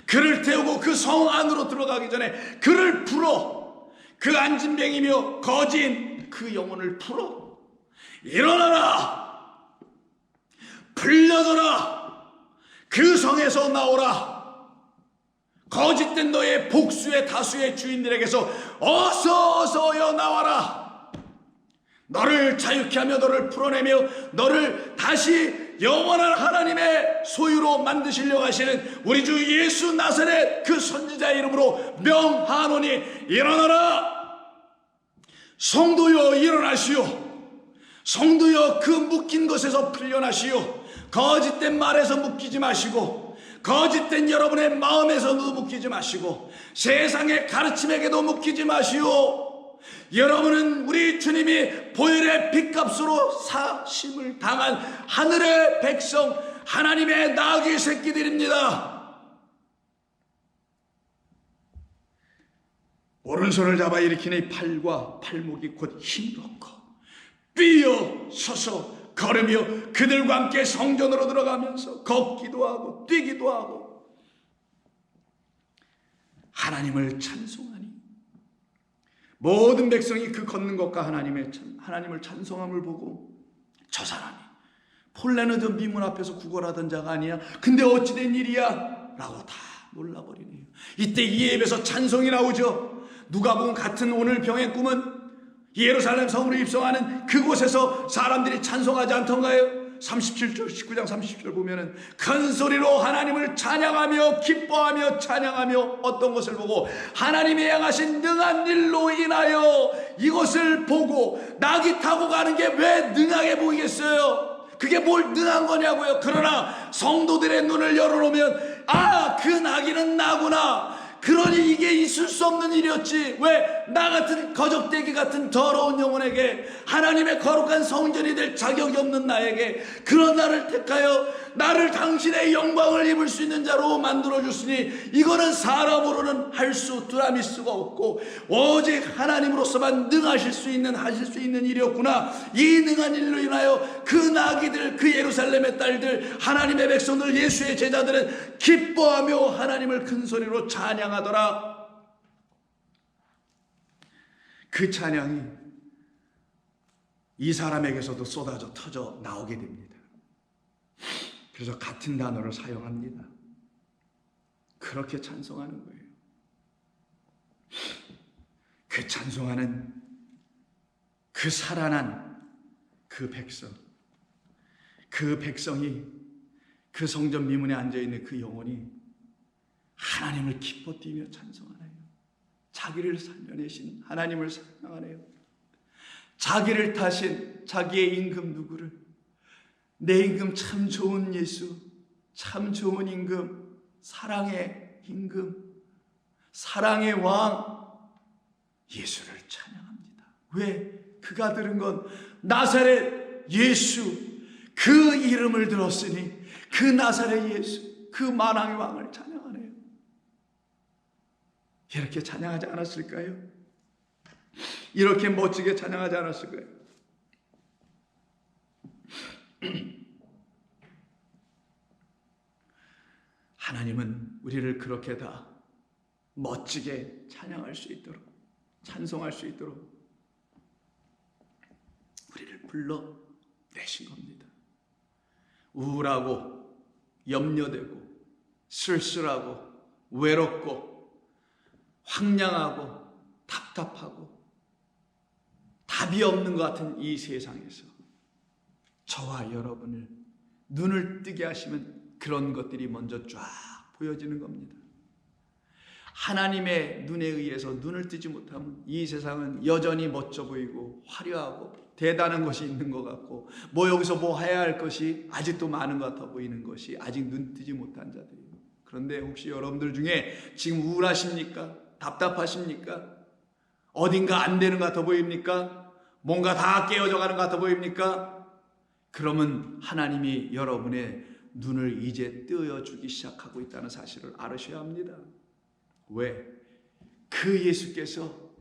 그를 태우고 그 성 안으로 들어가기 전에 그를 풀어. 그 안진뱅이며 거진 그 영혼을 풀어. 일어나라. 풀려져라. 그 성에서 나오라. 거짓된 너의 복수의 다수의 주인들에게서 어서어서여 나와라. 너를 자유케 하며 너를 풀어내며 너를 다시 영원한 하나님의 소유로 만드시려고 하시는 우리 주 예수 나사렛 그 선지자의 이름으로 명하노니 일어나라. 성도여 일어나시오. 성도여 그 묶인 것에서 풀려나시오. 거짓된 말에서 묶이지 마시고 거짓된 여러분의 마음에서도 묶이지 마시고 세상의 가르침에게도 묶이지 마시오. 여러분은 우리 주님이 보혈의 핏값으로 사심을 당한 하늘의 백성 하나님의 나귀 새끼들입니다. 오른손을 잡아 일으키니 팔과 팔목이 곧 힘없고 뛰어 서서 걸으며 그들과 함께 성전으로 들어가면서 걷기도 하고 뛰기도 하고 하나님을 찬송하니 모든 백성이 그 걷는 것과 하나님을 찬송함을 보고 저 사람이 본래는 저 미문 앞에서 구걸하던 자가 아니야. 근데 어찌된 일이야? 라고 다 놀라버리네요. 이때 이에 입에서 찬송이 나오죠. 누가복음 같은 오늘 병의 꿈은 예루살렘 성으로 입성하는 그곳에서 사람들이 찬송하지 않던가요? 37절 19장 30절 보면은 큰 소리로 하나님을 찬양하며 기뻐하며 찬양하며 어떤 것을 보고 하나님의 향하신 능한 일로 인하여 이것을 보고 낙이 타고 가는 게 왜 능하게 보이겠어요? 그게 뭘 능한 거냐고요. 그러나 성도들의 눈을 열어놓으면 아, 그 나귀는 나구나. 그러니 이게 있을 수 없는 일이었지. 왜 나 같은 거적대기 같은 더러운 영혼에게 하나님의 거룩한 성전이 될 자격이 없는 나에게 그런 나를 택하여 나를 당신의 영광을 입을 수 있는 자로 만들어줬으니 이거는 사람으로는 할 수 두라밀 수가 없고 오직 하나님으로서만 하실 수 있는 일이었구나. 이 능한 일로 인하여 그 나귀들, 그 예루살렘의 딸들, 하나님의 백성들, 예수의 제자들은 기뻐하며 하나님을 큰 소리로 찬양하더라. 그 찬양이 이 사람에게서도 쏟아져 터져 나오게 됩니다. 그래서 같은 단어를 사용합니다. 그렇게 찬송하는 거예요. 그 찬송하는 그 살아난 그 백성, 그 백성이 그 성전 미문에 앉아있는 그 영혼이 하나님을 기뻐 뛰며 찬송하네요. 자기를 살려내신 하나님을 찬양하네요. 자기를 타신 자기의 임금 누구를, 내 임금 참 좋은 예수, 참 좋은 임금, 사랑의 임금, 사랑의 왕 예수를 찬양합니다. 왜? 그가 들은 건 나사렛 예수, 그 이름을 들었으니 그 나사렛 예수, 그 만왕의 왕을 찬양하네요. 이렇게 찬양하지 않았을까요? 이렇게 멋지게 찬양하지 않았을까요? 하나님은 우리를 그렇게 다 멋지게 찬양할 수 있도록, 찬송할 수 있도록 우리를 불러내신 겁니다. 우울하고 염려되고 쓸쓸하고 외롭고 황량하고 답답하고 답이 없는 것 같은 이 세상에서 저와 여러분을 눈을 뜨게 하시면 그런 것들이 먼저 쫙 보여지는 겁니다. 하나님의 눈에 의해서 눈을 뜨지 못하면 이 세상은 여전히 멋져 보이고 화려하고 대단한 것이 있는 것 같고 여기서 해야 할 것이 아직도 많은 것 같아 보이는 것이 아직 눈 뜨지 못한 자들이에요. 그런데 혹시 여러분들 중에 지금 우울하십니까? 답답하십니까? 어딘가 안 되는 것 같아 보입니까? 뭔가 다 깨어져 가는 것 같아 보입니까? 그러면 하나님이 여러분의 눈을 이제 뜨어주기 시작하고 있다는 사실을 알으셔야 합니다. 왜? 그 예수께서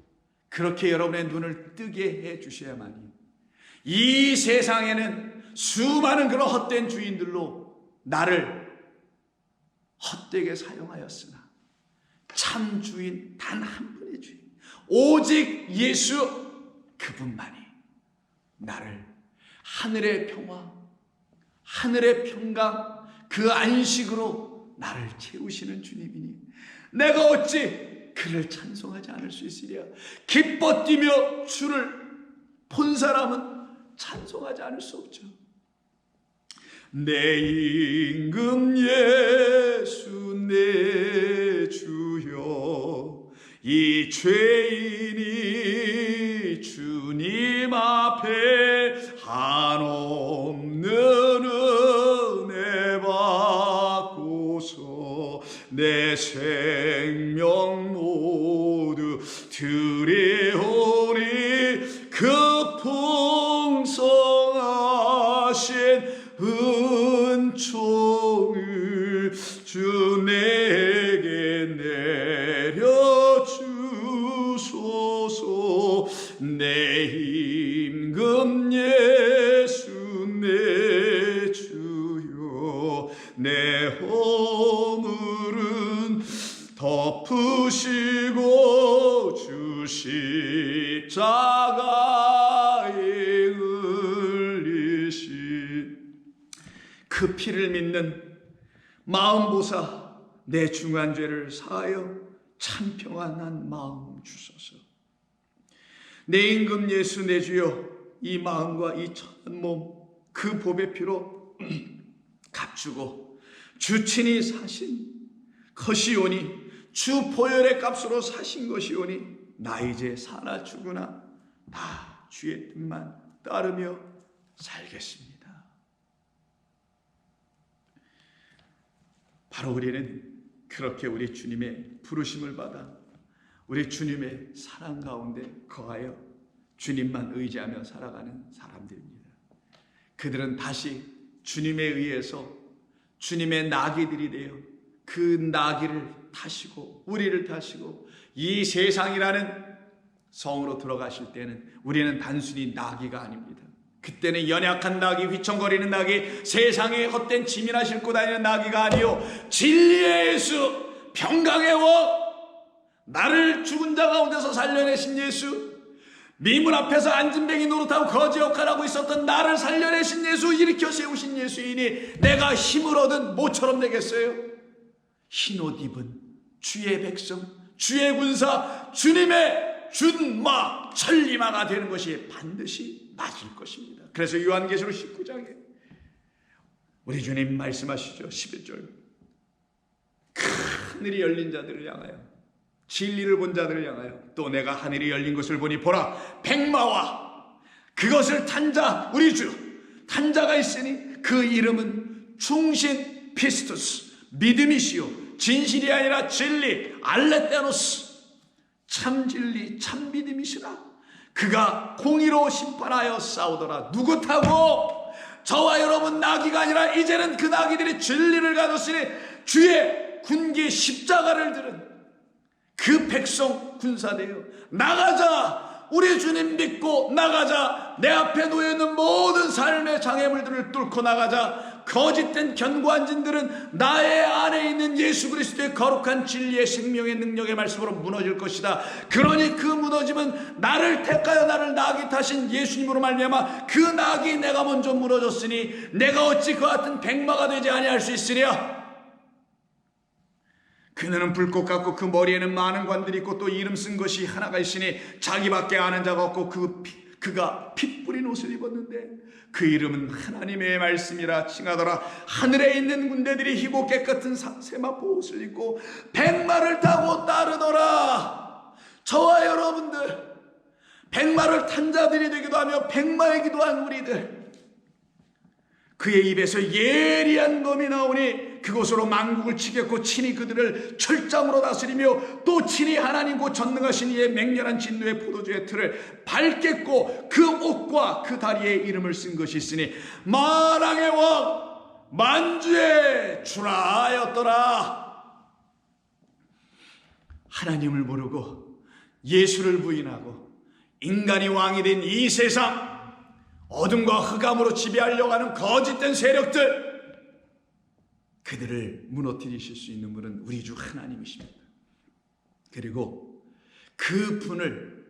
그렇게 여러분의 눈을 뜨게 해주셔야만이 이 세상에는 수많은 그런 헛된 주인들로 나를 헛되게 사용하였으나 참 주인 단 한 분의 주인 오직 예수 그분만이 나를 하늘의 평화, 하늘의 평강, 그 안식으로 나를 채우시는 주님이니 내가 어찌 그를 찬송하지 않을 수 있으랴. 기뻐 뛰며 주를 본 사람은 찬송하지 않을 수 없죠. 내 임금 예수 내 주여, 이 죄인이 주님 앞에 한없는 은혜 받고서 내 생명 모두 드리오니 그 풍성하신 은총을 주 내게 내려주소서. 내 임금 예수 내 주여, 내 허물은 덮으시고 주 십자가에 흘리신 그 피를 믿는 마음보사 내 중한 죄를 사하여 참 평안한 마음 주소서. 내 임금 예수 내 주여, 이 마음과 이 천한 몸 그 보배 피로 값주고 주 친히 사신 것이오니, 주 보혈의 값으로 사신 것이오니 나 이제 사나 죽으나 다 주의 뜻만 따르며 살겠습니다. 바로 우리는 그렇게 우리 주님의 부르심을 받아 우리 주님의 사랑 가운데 거하여 주님만 의지하며 살아가는 사람들입니다. 그들은 다시 주님에 의해서 주님의 나귀들이 되어 그 나귀를 타시고 우리를 타시고 이 세상이라는 성으로 들어가실 때는 우리는 단순히 나귀가 아닙니다. 그때는 연약한 나귀, 휘청거리는 나귀, 세상에 헛된 짐이나 싣고 다니는 나귀가 아니요 진리의 예수, 평강의 왕, 나를 죽은 자 가운데서 살려내신 예수, 미문 앞에서 안진뱅이 노릇하고 거지 역할하고 있었던 나를 살려내신 예수, 일으켜 세우신 예수이니 내가 힘을 얻은 모처럼 되겠어요? 흰옷 입은 주의 백성, 주의 군사, 주님의 준마, 천리마가 되는 것이 반드시 맞을 것입니다. 그래서 요한계시록 19장에 우리 주님 말씀하시죠. 11절, 하늘이 열린 자들을 향하여, 진리를 본 자들을 향하여, 또 내가 하늘이 열린 것을 보니 보라, 백마와 그것을 탄 자, 우리 주 탄 자가 있으니 그 이름은 충신 피스투스, 믿음이시요 진실이 아니라 진리, 알레테노스, 참 진리 참 믿음이시라. 그가 공의로 심판하여 싸우더라. 누구 타고? 저와 여러분 나귀가 아니라 이제는 그 나귀들이 진리를 가졌으니 주의 군기 십자가를 들은 그 백성 군사되어 나가자. 우리 주님 믿고 나가자. 내 앞에 놓여있는 모든 삶의 장애물들을 뚫고 나가자. 거짓된 견고한 진들은 나의 안에 있는 예수 그리스도의 거룩한 진리의 생명의 능력의 말씀으로 무너질 것이다. 그러니 그 무너짐은 나를 택하여 나를 나귀 타신 예수님으로 말미암아 그 나귀 내가 먼저 무너졌으니 내가 어찌 그와 같은 백마가 되지 아니할 수 있으랴. 그는 불꽃 같고 그 머리에는 많은 관들이 있고 또 이름 쓴 것이 하나가 있으니 자기밖에 아는 자가 없고 그가 피 뿌린 옷을 입었는데 그 이름은 하나님의 말씀이라 칭하더라. 하늘에 있는 군대들이 희고 깨끗한 세마포 옷을 입고 백마를 타고 따르더라. 저와 여러분들 백마를 탄 자들이 되기도 하며 백마이기도 한 우리들, 그의 입에서 예리한 검이 나오니 그곳으로 만국을 치겠고 친히 그들을 철장으로 다스리며 또 친히 하나님고 전능하신 이의 맹렬한 진노의 포도주의 틀을 밟겠고 그 옷과 그 다리에 이름을 쓴 것이 있으니 만왕의 왕 만주의 주라 하였더라. 하나님을 모르고 예수를 부인하고 인간이 왕이 된 이 세상, 어둠과 흑암으로 지배하려고 하는 거짓된 세력들, 그들을 무너뜨리실 수 있는 분은 우리 주 하나님이십니다. 그리고 그 분을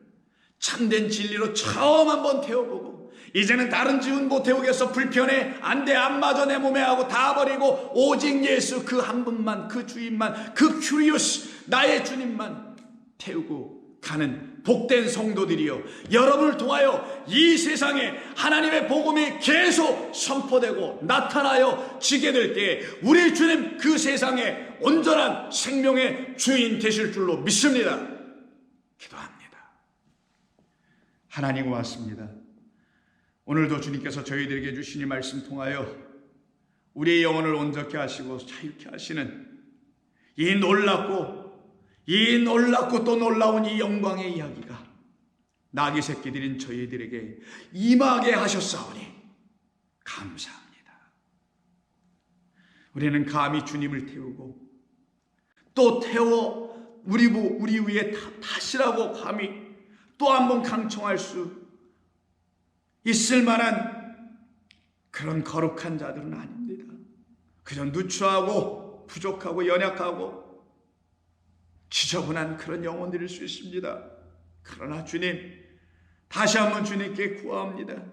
참된 진리로 처음 한번 태워보고 이제는 다른 지은 못 태우겠어, 불편해, 안돼, 안 맞아, 내 몸에 하고 다 버리고 오직 예수 그 한 분만, 그 주인만, 그 큐리오스 나의 주님만 태우고 가는 복된 성도들이여, 여러분을 통하여 이 세상에 하나님의 복음이 계속 선포되고 나타나여 지게 될 때에 우리 주님 그 세상에 온전한 생명의 주인 되실 줄로 믿습니다. 기도합니다. 하나님 고맙습니다. 오늘도 주님께서 저희들에게 주신 이 말씀 통하여 우리의 영혼을 온전케 하시고 자유케 하시는 이 놀랍고 또 놀라운 이 영광의 이야기가 나귀 새끼들인 저희들에게 임하게 하셨사오니 감사합니다. 우리는 감히 주님을 태우고 또 태워 우리 위에 타시라고 감히 또 한번 강청할 수 있을 만한 그런 거룩한 자들은 아닙니다. 그저 누추하고 부족하고 연약하고 지저분한 그런 영혼들일 수 있습니다. 그러나 주님, 다시 한번 주님께 구합니다.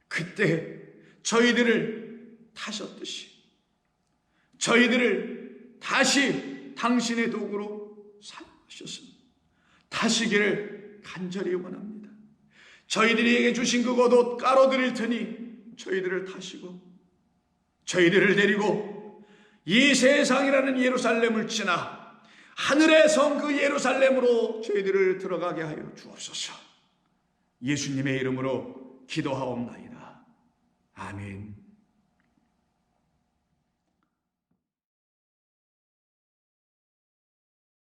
그때 저희들을 타셨듯이 저희들을 다시 당신의 도구로 사용하셔서 타시기를 간절히 원합니다. 저희들에게 주신 그 겉옷 깔아드릴 테니 저희들을 타시고 저희들을 데리고 이 세상이라는 예루살렘을 지나 하늘의 성 그 예루살렘으로 저희들을 들어가게 하여 주옵소서. 예수님의 이름으로 기도하옵나이다. 아멘.